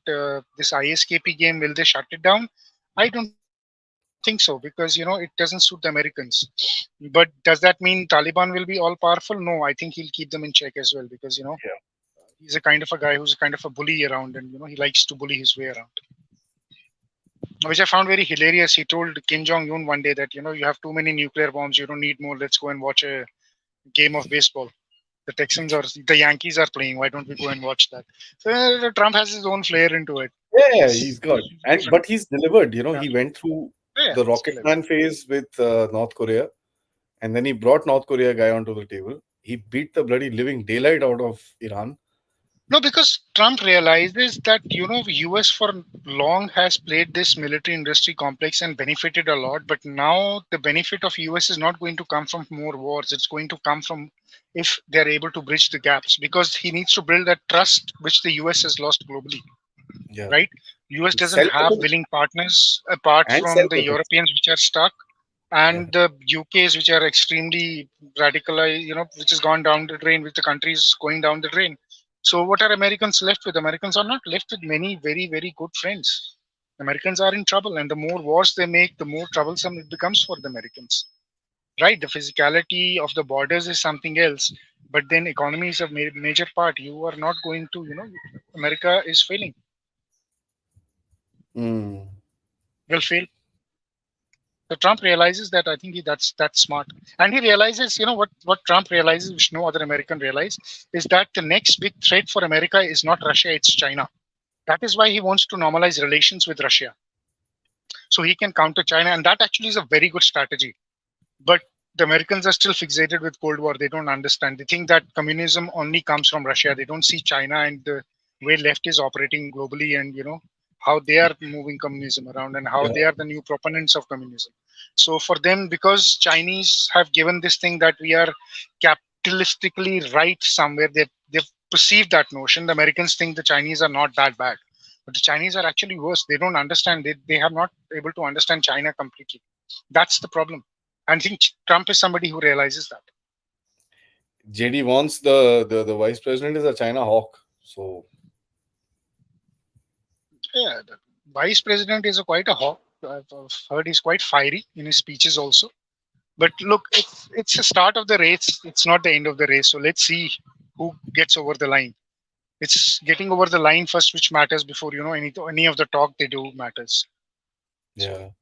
this ISKP game, will they shut it down? I don't think so because it doesn't suit the Americans. But does that mean Taliban will be all powerful? No, I think he'll keep them in check as well because he's a kind of a guy who's a kind of a bully around, and he likes to bully his way around. Which I found very hilarious. He told Kim Jong-un one day that you have too many nuclear bombs, you don't need more. Let's go and watch a game of baseball. The Texans or the Yankees are playing. Why don't we go and watch that? So Trump has his own flair into it. Yeah, he's got, but he's delivered. He went through the Rocket Man phase with North Korea, and then he brought North Korea guy onto the table. He beat the bloody living daylight out of Iran. No, because Trump realizes that US for long has played this military industry complex and benefited a lot, but now the benefit of US is not going to come from more wars. It's going to come from if they're able to bridge the gaps, because he needs to build that trust which the US has lost globally. Yeah. Right? US doesn't have willing partners apart from the Europeans which are stuck and the UKs which are extremely radicalized, which has gone down the drain, which the country is going down the drain. So what are Americans left with? Americans are not left with many very, very good friends. Americans are in trouble, and the more wars they make, the more troublesome it becomes for the Americans. right? The physicality of the borders is something else, but then economy is a major part. You are not going to, America is failing, Hmm. will fail. So Trump realizes that. I think that's smart, and he realizes, what Trump realizes, which no other American realize, is that the next big threat for America is not Russia, it's China. That is why he wants to normalize relations with Russia, so he can counter China, and that actually is a very good strategy. But the Americans are still fixated with Cold War. They don't understand. They think that communism only comes from Russia. They don't see China and the way left is operating globally, and how they are moving communism around, and how Yeah. they are the new proponents of communism. So for them, because Chinese have given this thing that we are capitalistically right somewhere, they've perceived that notion. The Americans think the Chinese are not that bad, but the Chinese are actually worse. They don't understand. They have not able to understand China completely. That's the problem. And I think Trump is somebody who realizes that. JD wants the vice president is a China hawk. So Yeah, the vice president is quite a hawk. I've heard he's quite fiery in his speeches also. But look, it's the start of the race. It's not the end of the race. So let's see who gets over the line. It's getting over the line first, which matters before any of the talk they do matters. yeah. So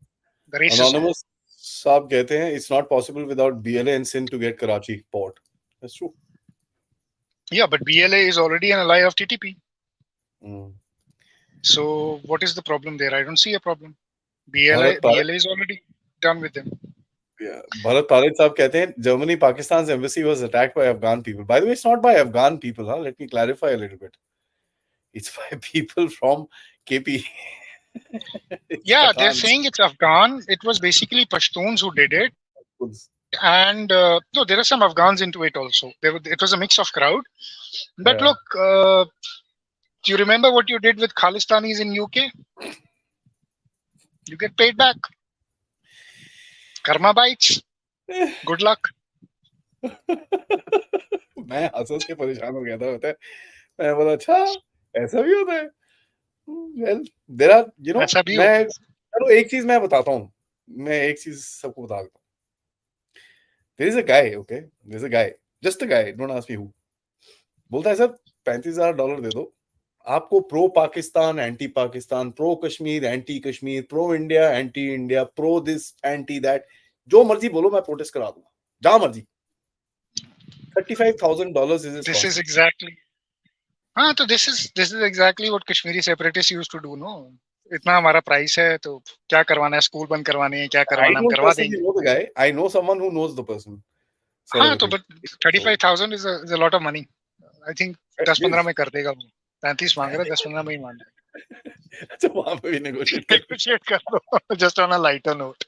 the race is on. Anonymous साहब कहते हैं it's not possible without BLA and SIN to get Karachi port. That's true. Yeah, but BLA is already an ally of TTP. Mm. So what is the problem there? I don't see a problem. BLA is already done with them. Yeah. Bharat Parekh साहब कहते हैं Germany Pakistan's embassy was attacked by Afghan people. By the way, it's not by Afghan people, huh? Let me clarify a little bit. It's by people from KP. Yeah, they're saying it's Afghan. It was basically Pashtuns who did it. And no, there are some Afghans into it also. It was a mix of crowd. But Yeah. look, do you remember what you did with Khalistanis in UK? You get paid back. Karma bites. Good luck. मैं हंस के परेशान हो गया था होता है मैं बोला अच्छा ऐसा भी होता है well there are ऐसा भी मैं होता है. चलो एक चीज मैं बताता हूँ मैं एक चीज सबको बता देता हूँ there is a guy okay there's a guy just a guy don't ask me who बोलता है सर $35,000 दे दो आपको pro Pakistan pro Kashmir anti Kashmir pro India anti India pro this anti that जो मर्जी बोलो मैं प्रोटेस्ट करा दूंगा जहां मर्जी $35,000 is his This cost. is exactly. So this is exactly what Kashmiri separatists used to do, no? इतना हमारा प्राइस है तो क्या करवाना है स्कूल बंद करवाने हैं क्या I करवाना हम don't करवा personally देंगे. know the guy. I know someone who knows the person. हाँ तो but 35,000 is a lot of money. I think 10-15 में कर देगा वो. 35 मांग रहा है 10-15 में ही मांग रहा है. अच्छा वहां पे भी negotiate कर दो. Just on a lighter note.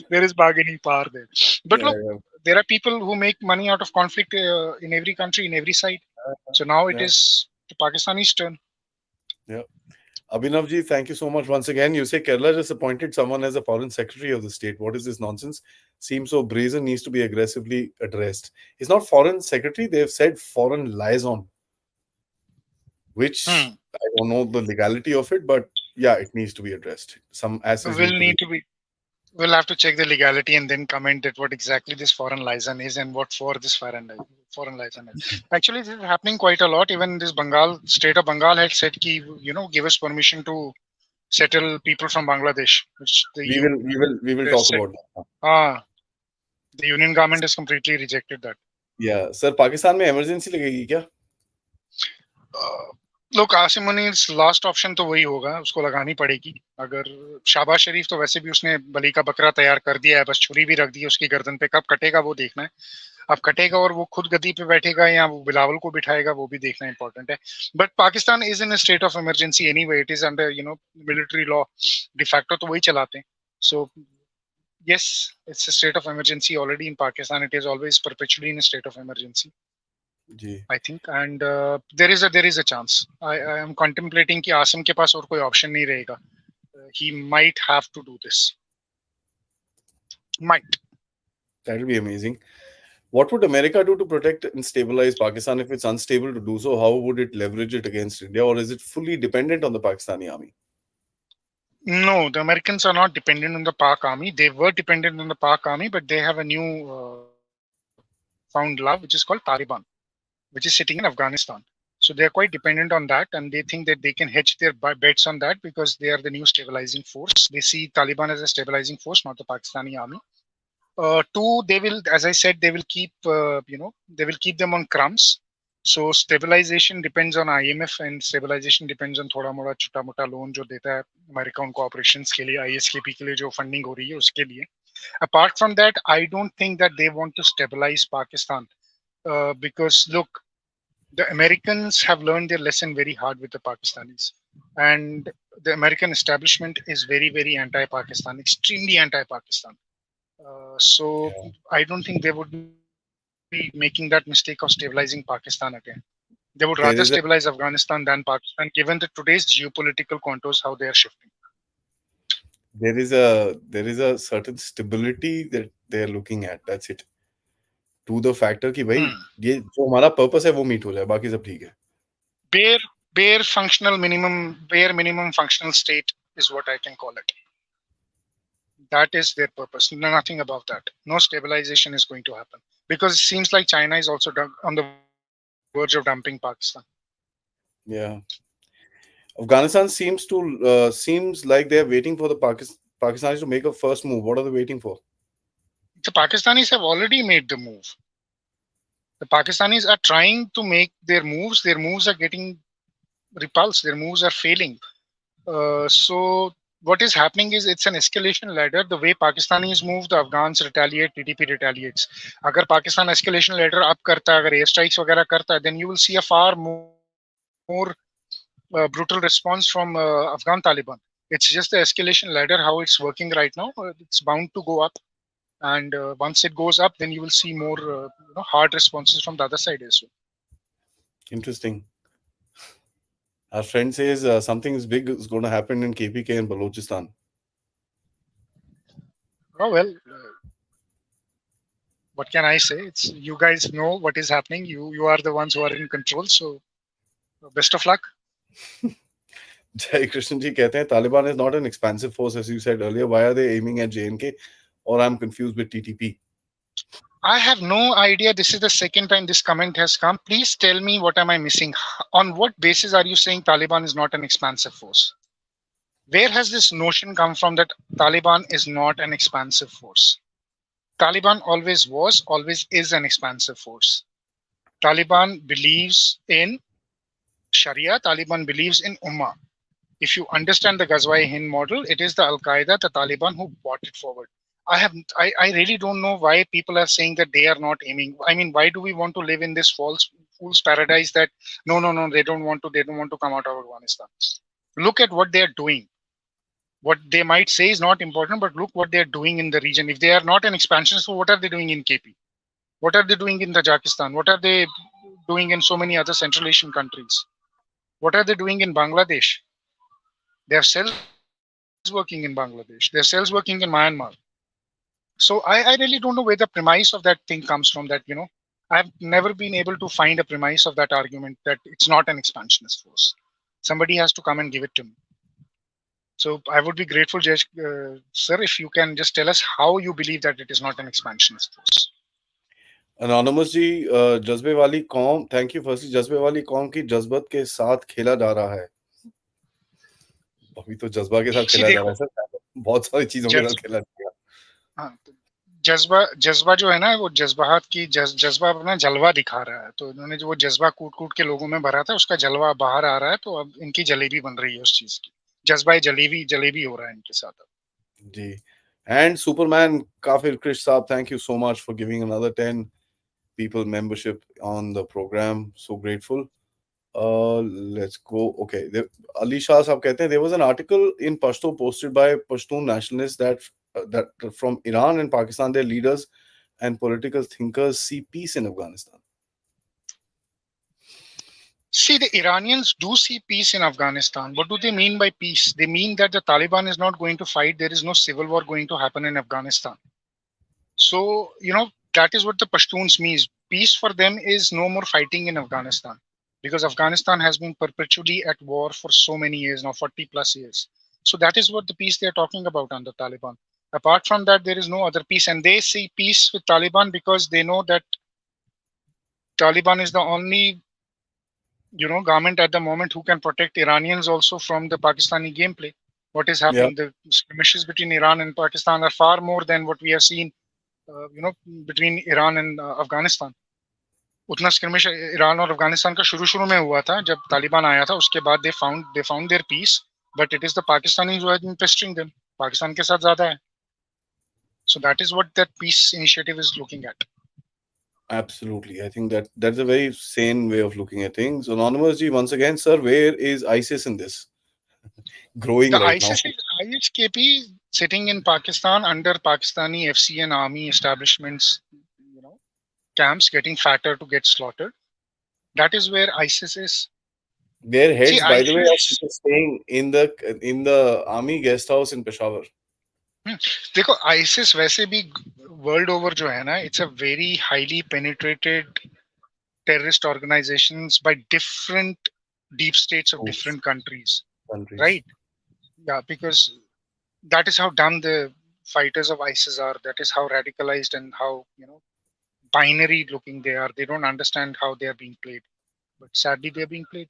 There is bargaining power there. But look, there are people who make money out of conflict in every country, in every side. So now it is the Pakistanis' turn. Yeah. Abhinav ji, thank you so much once again. You say Kerala just appointed someone as a foreign secretary of the state. What is this nonsense? Seems so brazen, needs to be aggressively addressed. It's not foreign secretary, they've said foreign liaison, which I don't know the legality of it, but yeah, it needs to be addressed. Some assets we'll have to check the legality and then comment at what exactly this foreign liaison is and what for this foreign liaison is. Actually, this is happening quite a lot. Even this state of Bengal had said, give us permission to settle people from Bangladesh. Which we will talk about that. The union government has completely rejected that. Yeah, sir, Pakistan में emergency लगेगी क्या? लोग Asim Munir last option तो वही होगा, उसको लगानी पड़ेगी. अगर शाहबाज शरीफ तो वैसे भी उसने बलि का बकरा तैयार कर दिया है, बस छुरी भी रख दी है उसकी गर्दन पे. कब कटेगा वो देखना है. अब कटेगा और वो खुद गद्दी पे बैठेगा या वो बिलावल को बिठाएगा वो भी देखना इंपॉर्टेंट है. But Pakistan is in a state of emergency anyway. It is under military law. De facto तो वही चलाते हैं. सो yes, it's a state of emergency already in Pakistan. It is always perpetually in a state of emergency. I think, and there is a chance. I am contemplating कि आसिम के पास और कोई option नहीं रहेगा. He might have to do this. Might. That will be amazing. What would America do to protect and stabilize Pakistan if it's unstable to do so? How would it leverage it against India, or is it fully dependent on the Pakistani army? No, the Americans are not dependent on the Pak army. They were dependent on the Pak army, but they have a new found love, which is called Taliban, which is sitting in Afghanistan. So they are quite dependent on that, and they think that they can hedge their bets on that because they are the new stabilizing force. They see Taliban as a stabilizing force, not the Pakistani army. Two, they will, as I said, they will keep, they will keep them on crumbs. So stabilization depends on IMF, and stabilization depends on थोड़ा मोड़ा छोटा मोटा loan जो देता है America उनको operations के लिए ISKP के लिए जो फंडिंग हो रही है उसके लिए. Apart from that, I don't think that they want to stabilize Pakistan because look, the Americans have learned their lesson very hard with the Pakistanis, and the American establishment is very, very anti-Pakistan, extremely anti-Pakistan. So Yeah. I don't think they would be making that mistake of stabilizing Pakistan again. They would rather There stabilize is a Afghanistan than Pakistan, given the today's geopolitical contours, how they are shifting. there is a certain stability that they are looking at. That's it. To the factor कि भाई Hmm. ये जो हमारा purpose है वो meet हो जाए, बाकी सब ठीक है. Bare, bare minimum functional state is what I can call it. That is their purpose. Nothing above that. No stabilization is going to happen because it seems like China is also on the verge of dumping Pakistan. Yeah. Afghanistan seems like they're waiting for the Pakistanis to make a first move. What are they waiting for? The Pakistanis have already made the move. The Pakistanis are trying to make their moves. Their moves are getting repulsed. Their moves are failing. So what is happening is it's an escalation ladder. The way Pakistanis move, the Afghans retaliate, TTP retaliates. अगर Pakistan escalation ladder up करता है, अगर airstrikes वगैरह करता है, then you will see a far more brutal response from Afghan Taliban. It's just the escalation ladder, how it's working right now. It's bound to go up, and once it goes up, then you will see more hard responses from the other side as well. Interesting. Our friend says something is big is going to happen in KPK in Balochistan. Oh well, what can I say? It's you guys know what is happening. You are the ones who are in control. So best of luck. Jai Krishnan ji कहते हैं Taliban is not an expansive force as you said earlier. Why are they aiming at JNK? Or I'm confused with TTP. I have no idea. This is the second time this comment has come. Please tell me what am I missing? On what basis are you saying Taliban is not an expansive force? Where has this notion come from that Taliban is not an expansive force? Taliban always was, always is an expansive force. Taliban believes in Sharia. Taliban believes in Ummah. If you understand the Ghazwa-e-Hind model, it is the Al-Qaeda, the Taliban who brought it forward. I really don't know why people are saying that they are not aiming. I mean, why do we want to live in this fool's paradise that no, they don't want to come out of Afghanistan? Look at what they are doing. What they might say is not important, but look what they are doing in the region. If they are not an expansion, so what are they doing in KP? What are they doing in Tajikistan? What are they doing in so many other Central Asian countries? What are they doing in Bangladesh? They have cells working in Bangladesh. They have cells working in Myanmar. So I really don't know where the premise of that thing comes from that, I've never been able to find a premise of that argument that it's not an expansionist force. Somebody has to come and give it to me. So I would be grateful, Judge, sir, if you can just tell us how you believe that it is not an expansionist force. Anonymous जी, जज्बे वाली कौम, thank you firstly, जज्बे वाली कौम की जज्बत के साथ खेला जा रहा है. अभी तो जज्बा के साथ खेला जा रहा है सर, बहुत सारी चीजों के साथ खेला जा रहा है. जज्बा जो है ना, वो जज्बात की जज्बा अपना जलवा दिखा रहा है. तो इन्होंने जो वो जज्बा कूट के लोगों में भरा था, उसका जलवा बाहर आ रहा है. तो अब इनकी जलेबी बन रही है उस चीज की. जज्बा जलेबी हो रहा है इनके साथ. जी. And Superman Kafir Krish Saab, thank you so much for giving another 10 people membership on the program. So grateful. Let's go. Okay. Ali Shah Saab कहते हैं, there was an article in Pashto posted by Pashtun nationalists that from Iran and Pakistan, their leaders and political thinkers see peace in Afghanistan. See, the Iranians do see peace in Afghanistan. What do they mean by peace? They mean that the Taliban is not going to fight. There is no civil war going to happen in Afghanistan. So, that is what the Pashtuns means. Peace for them is no more fighting in Afghanistan, because Afghanistan has been perpetually at war for so many years now, 40 plus years. So that is what the peace they are talking about under Taliban. Apart from that, there is no other peace, and they see peace with Taliban because they know that Taliban is the only government at the moment who can protect Iranians also from the Pakistani gameplay. What is Yeah, happening? The skirmishes between Iran and Pakistan are far more than what we have seen, between Iran and Afghanistan. उतना skirmish Iran और अफगानिस्तान का शुरू में हुआ था जब तालिबान आया था उसके बाद they found their peace, but it is the Pakistanis who have been pestering them. Pakistan के साथ ज्यादा है. So that is what that peace initiative is looking at. absolutely. I think that's a very sane way of looking at things. Anonymous ji, once again, sir, where is ISIS in this? Growing The right now. ISIS is ISKP sitting in Pakistan under Pakistani FC and army establishments, camps getting fatter to get slaughtered. That is where ISIS is. Their See, heads, by the way, are ISIS. staying in the army guest house in Peshawar. देखो ISIS वैसे भी world over जो है ना, it's a very highly penetrated terrorist organizations by different deep states of different countries, right? Yeah, because that is how dumb the fighters of ISIS are. That is how radicalized and how binary looking they are. They don't understand how they are being played, but sadly they are being played.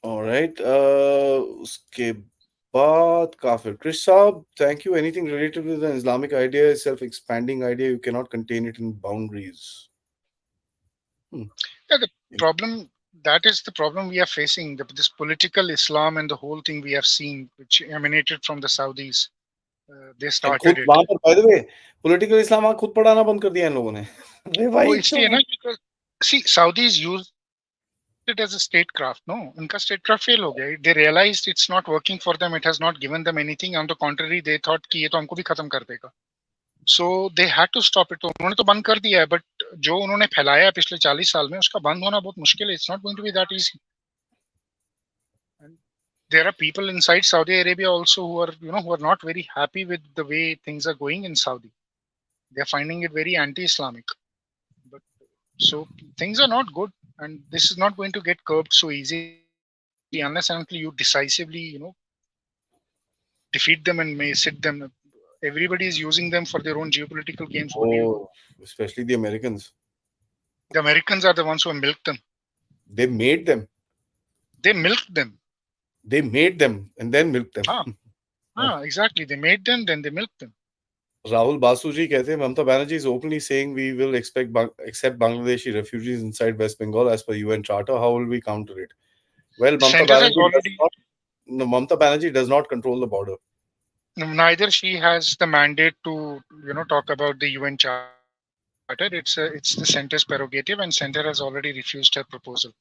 All right. उसके बाद Kafir. Krish Saab, thank you. Anything related with an Islamic idea is self-expanding idea. You cannot contain it in boundaries. Yeah, the problem, that is the problem we are facing. This political Islam and the whole thing we have seen, which emanated from the Saudis. They started it. वहां पर by the way, political Islam वहां खुद पढ़ाना बंद कर दिया इन लोगों ने. अरे भाई, वो इसलिए ना, because see, Saudis use it as a statecraft. No, उनका statecraft fail हो गया. They realized it's not working for them. It has not given them anything. On the contrary, they thought कि ये तो हमको भी खत्म कर देगा. So they had to stop it. तो उन्होंने तो बंद कर दिया है, but जो उन्होंने फैलाया है पिछले 40 साल में, उसका बंद होना बहुत मुश्किल है. It's not going to be that easy. And there are people inside Saudi Arabia also who are, who are not very happy with the way things are going in Saudi. They are finding it very anti-Islamic. But so things are not good, and this is not going to get curbed so easily unless and until you decisively, defeat them and may sit them. Everybody is using them for their own geopolitical games. Especially the Americans. The Americans are the ones who have milked them. They made them. They milked them. They made them and then milked them. Exactly. They made them, then they milked them. Rahul Basuji कहते हैं Mamata Banerjee is openly saying we will accept Bangladeshi refugees inside West Bengal as per UN Charter. How will we counter it? Well, Mamata Banerjee does not control the border. Neither she has the mandate to, talk about the UN Charter. It's the center's prerogative, and center has already refused her proposal.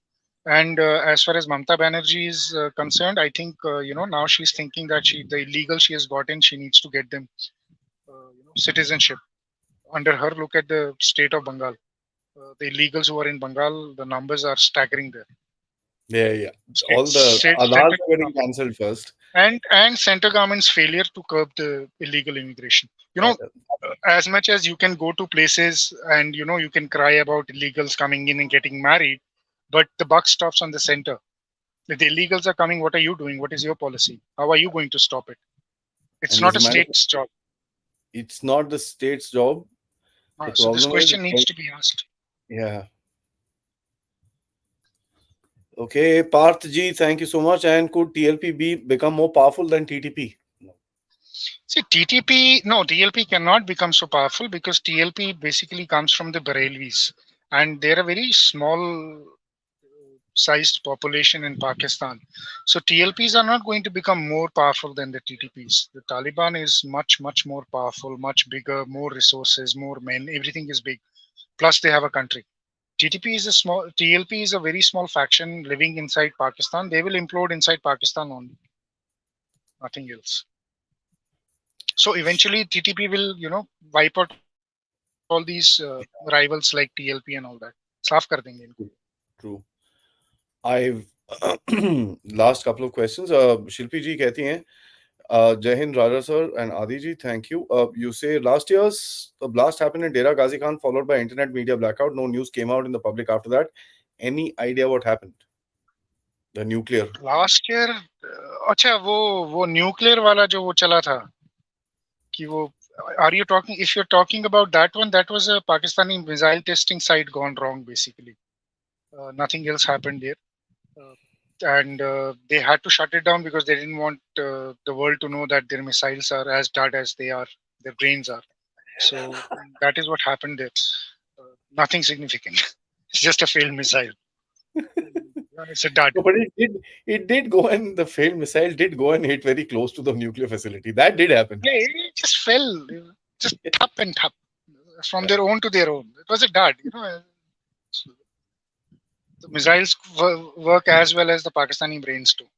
And as far as Mamata Banerjee is concerned, I think now she's thinking that the illegal she has gotten, she needs to get them citizenship. Under her, look at the state of Bengal. The illegals who are in Bengal, the numbers are staggering there. Yeah. All the Aadhaar are getting cancelled first. And center government's failure to curb the illegal immigration. As much as you can go to places and you can cry about illegals coming in and getting married, but the buck stops on the center. If the illegals are coming, what are you doing? What is your policy? How are you going to stop it? It's not a state's job. It's not the state's job. So this question needs to be asked. Yeah. Okay, Parth ji, thank you so much. And could TLP become more powerful than TTP? No. See, TLP cannot become so powerful because TLP basically comes from the Barelvis, and they're a very small sized population in Pakistan. So TLPs are not going to become more powerful than the TTPs. The Taliban is much, much more powerful, much bigger, more resources, more men, everything is big. Plus they have a country. TLP is a very small faction living inside Pakistan. They will implode inside Pakistan only. Nothing else. So eventually TTP will, wipe out all these rivals like TLP and all that. Saaf kar denge inko. True. I've last couple of questions. Shilpi ji कहती हैं, Jai Hind Raja sir and Aadi ji, thank you. You say last year's blast happened in Dera Ghazi Khan, followed by internet media blackout. No news came out in the public after that. Any idea what happened? The nuclear. Last year, अच्छा वो nuclear वाला जो वो चला था कि वो, are you talking, if you're talking about that one, that was a Pakistani missile testing site gone wrong basically. Nothing else happened there. And they had to shut it down because they didn't want the world to know that their missiles are as dud as they are, their brains are. So that is what happened there. Nothing significant. It's just a failed missile. It's a dud. No, but it did go, and the failed missile did go and hit very close to the nuclear facility. That did happen. Yeah, it just fell, just tap and tap from their own to their own. It was a dud, The missiles work as well as the Pakistani brains too.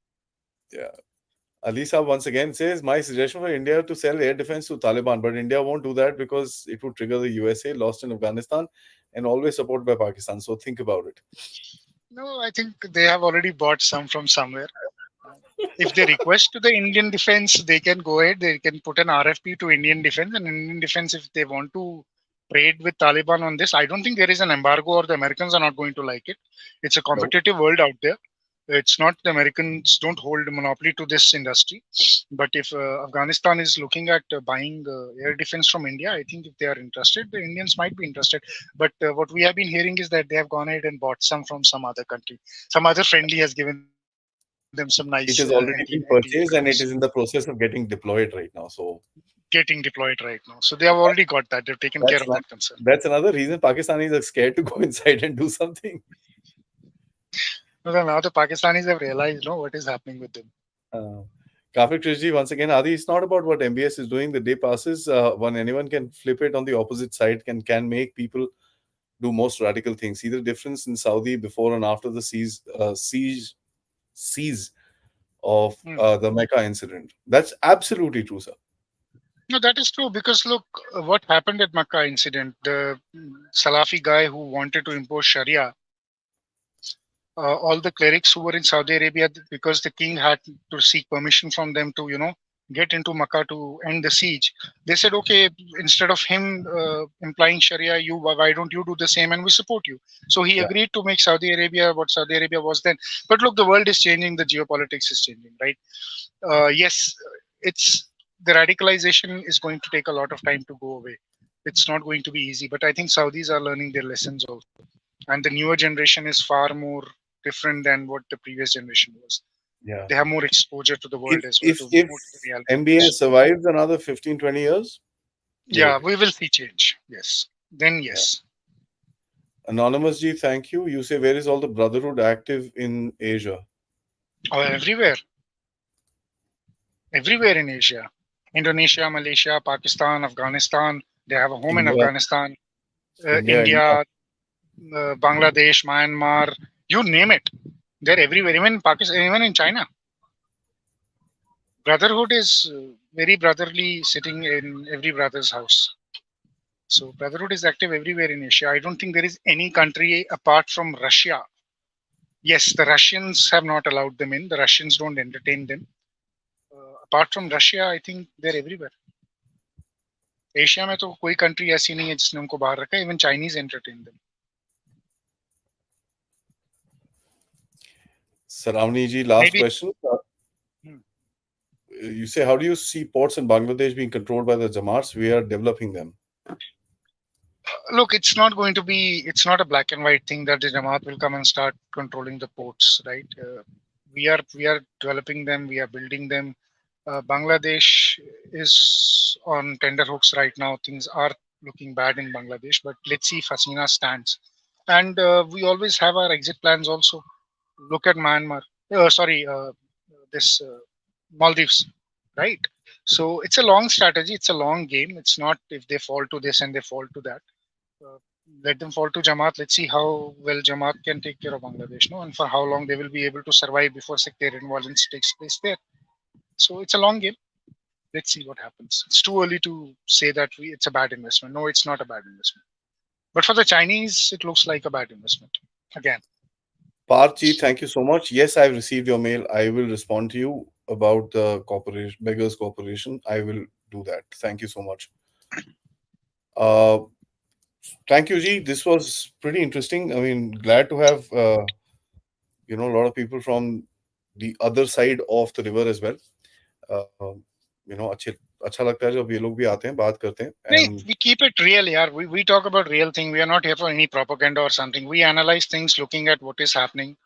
Yeah. Alisa once again says, my suggestion for India to sell air defense to Taliban, but India won't do that because it would trigger the USA, lost in Afghanistan, and always supported by Pakistan. So think about it. No, I think they have already bought some from somewhere. If they request to the Indian defense, they can go ahead. They can put an RFP to Indian defense, and Indian defense, if they want to trade with Taliban on this, I don't think there is an embargo, or the Americans are not going to like it. It's a competitive world out there. It's not, the Americans don't hold a monopoly to this industry. But if Afghanistan is looking at buying air defense from India, I think if they are interested, the Indians might be interested. But what we have been hearing is that they have gone ahead and bought some from some other country. Some other friendly has given them some nice It has already been purchased and it is in the process of getting deployed right now. So getting deployed right now. So they have already got that. They've taken care of that concern. That's another reason Pakistanis are scared to go inside and do something. Well, now the Pakistanis have realized, what is happening with them. Kafir Krishji, once again, Aadi, it's not about what MBS is doing. The day passes when anyone can flip it on the opposite side, can make people do most radical things. See the difference in Saudi before and after the siege of the Mecca incident. That's absolutely true, sir. No, that is true, because look, what happened at Makkah incident, the Salafi guy who wanted to impose Sharia, all the clerics who were in Saudi Arabia, because the king had to seek permission from them to, get into Makkah to end the siege, they said, okay, instead of him implying Sharia, why don't you do the same, and we support you. So he agreed to make Saudi Arabia what Saudi Arabia was then. But look, the world is changing, the geopolitics is changing, right? Yes, the radicalization is going to take a lot of time to go away. It's not going to be easy, but I think Saudis are learning their lessons also. And the newer generation is far more different than what the previous generation was. Yeah. They have more exposure to the world as well. If MBA survives another 15, 20 years? Yeah, we will see change. Yes. Then yes. Yeah. Anonymous Ji, thank you. You say, where is all the brotherhood active in Asia? Oh, everywhere. Everywhere in Asia. Indonesia, Malaysia, Pakistan, Afghanistan. They have a home in Afghanistan. India, Bangladesh, Myanmar, you name it. They're everywhere, even in Pakistan, even in China. Brotherhood is very brotherly, sitting in every brother's house. So brotherhood is active everywhere in Asia. I don't think there is any country apart from Russia. Yes, the Russians have not allowed them in. The Russians don't entertain them. Apart from Russia, I think they're everywhere. Asia में तो कोई country ऐसी नहीं है जिसने उनको बाहर रखा है. Even Chinese entertain them. Saravani ji, last question. You say, how do you see ports in Bangladesh being controlled by the Jamaats? We are developing them. Look, it's not a black and white thing that the Jamaat will come and start controlling the ports, right? We are developing them. We are building them. Bangladesh is on tender hooks right now. Things are looking bad in Bangladesh, but let's see if Hasina stands. And we always have our exit plans also. Look at Myanmar. This Maldives, right? So it's a long strategy. It's a long game. It's not if they fall to this and they fall to that. Let them fall to Jamaat. Let's see how well Jamaat can take care of Bangladesh, and for how long they will be able to survive before sectarian violence takes place there. So it's a long game. Let's see what happens. It's too early to say that it's a bad investment. No, it's not a bad investment. But for the Chinese, it looks like a bad investment. Again. Parchi, thank you so much. Yes, I've received your mail. I will respond to you about the Beggars Corporation. I will do that. Thank you so much. Thank you, Ji. This was pretty interesting. I mean, glad to have a lot of people from the other side of the river as well. अच्छा लगता है जब ये लोग भी आते हैं, बात करते हैं. And we keep it real, yeah. We talk about real thing. We are not here for any propaganda or something. We analyze things looking at what is happening,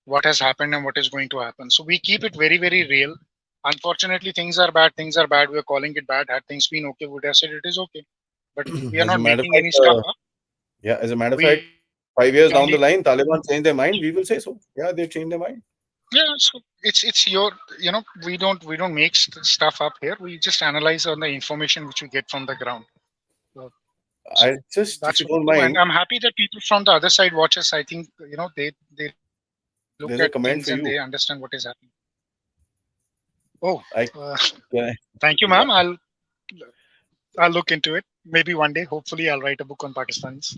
what has happened, and what is going to happen. So we keep it very, very real. Unfortunately, things are bad. Things are bad. We are calling it bad. Had things been okay, we would have said it is okay. But we are as a not matter of making any fact, stuff up. yeah, as a matter of We fact, 5 years down only, the line, Taliban change their mind. We will say so. Yeah, they changed their mind. yeah. So it's your, we don't make stuff up here. We just analyze on the information which we get from the ground. So I just, if that's you what we don't do. mind, And I'm happy that people from the other side watch us. I think they look there's a at comment things for and you. they understand what is happening. Oh, Yeah. thank you, ma'am. I'll look into it. Maybe one day, hopefully, I'll write a book on Pakistanis.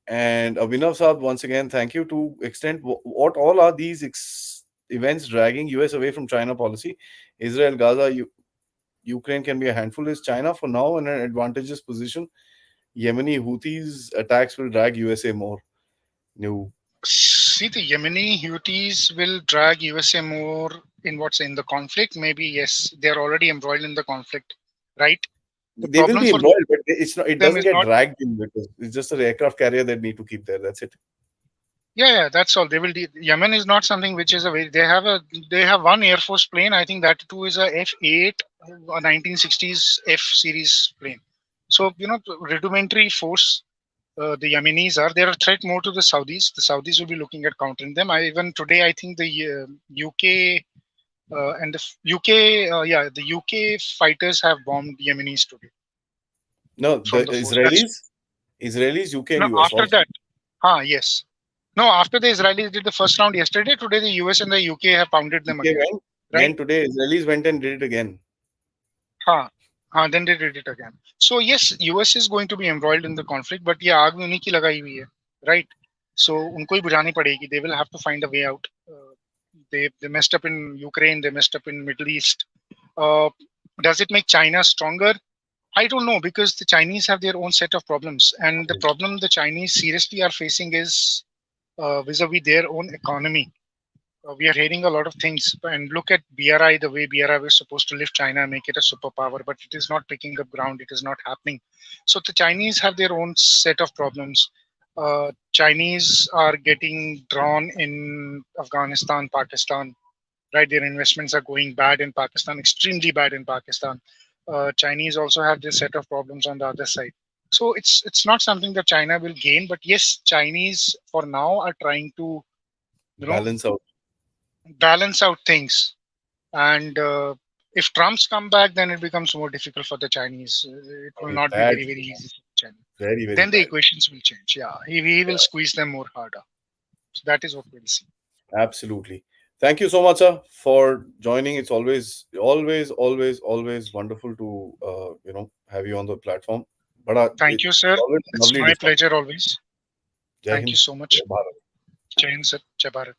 And Abhinav Saab, once again, thank you. To extent, what all are these events dragging US away from China policy? Israel, Gaza, Ukraine can be a handful. Is China for now in an advantageous position? Yemeni Houthis attacks will drag USA more. New. See, the Yemeni Houthis will drag USA more in what's in the conflict. Maybe yes, they're already embroiled in the conflict, right? The They will problem be for embroiled, but it's not. It them doesn't is get not. dragged in because it's just an aircraft carrier that need to keep there. That's it. Yeah, that's all. They will. Yemen is not something which is a very. They have one Air Force plane. I think that too is a F-8, a 1960s F series plane. So rudimentary force. The Yemenis are. They're a threat more to the Saudis. The Saudis will be looking at countering them. Even today, I think the UK and the the UK fighters have bombed Yemenis today. No, From the the force. Israelis, UK, and No, US after also. that, yes. No, after the Israelis did the first round yesterday, today the US and the UK have pounded them UK again. went, Right? then today Israelis went and did it again. Then they did it again. So yes, US is going to be embroiled in the conflict, but ये आग उन्हीं की लगाई हुई है, right? So उनको ही बुझानी पड़ेगी. They will have to find a way out. They messed up in Ukraine. They messed up in Middle East. Does it make China stronger? I don't know, because the Chinese have their own set of problems, and the problem the Chinese seriously are facing is vis-a-vis their own economy. We are hearing a lot of things, and look at BRI, the way BRI was supposed to lift China and make it a superpower, but it is not picking up ground. It is not happening. So the Chinese have their own set of problems. Chinese are getting drawn in Afghanistan, Pakistan, right? Their investments are going bad in Pakistan, extremely bad in Pakistan. Chinese also have this set of problems on the other side. So it's not something that China will gain, but yes, Chinese for now are trying to balance out things. And if Trump's come back, then it becomes more difficult for the Chinese. It will not be very, very easy for China. Very, very then the bad. equations will change. Yeah, he will squeeze them more harder. So that is what we'll see. Absolutely. Thank you so much, sir, for joining. It's always wonderful to have you on the platform. But thank you, sir. It's my pleasure always. Thank you so much. Jai Hind, sir. Jai Bharat.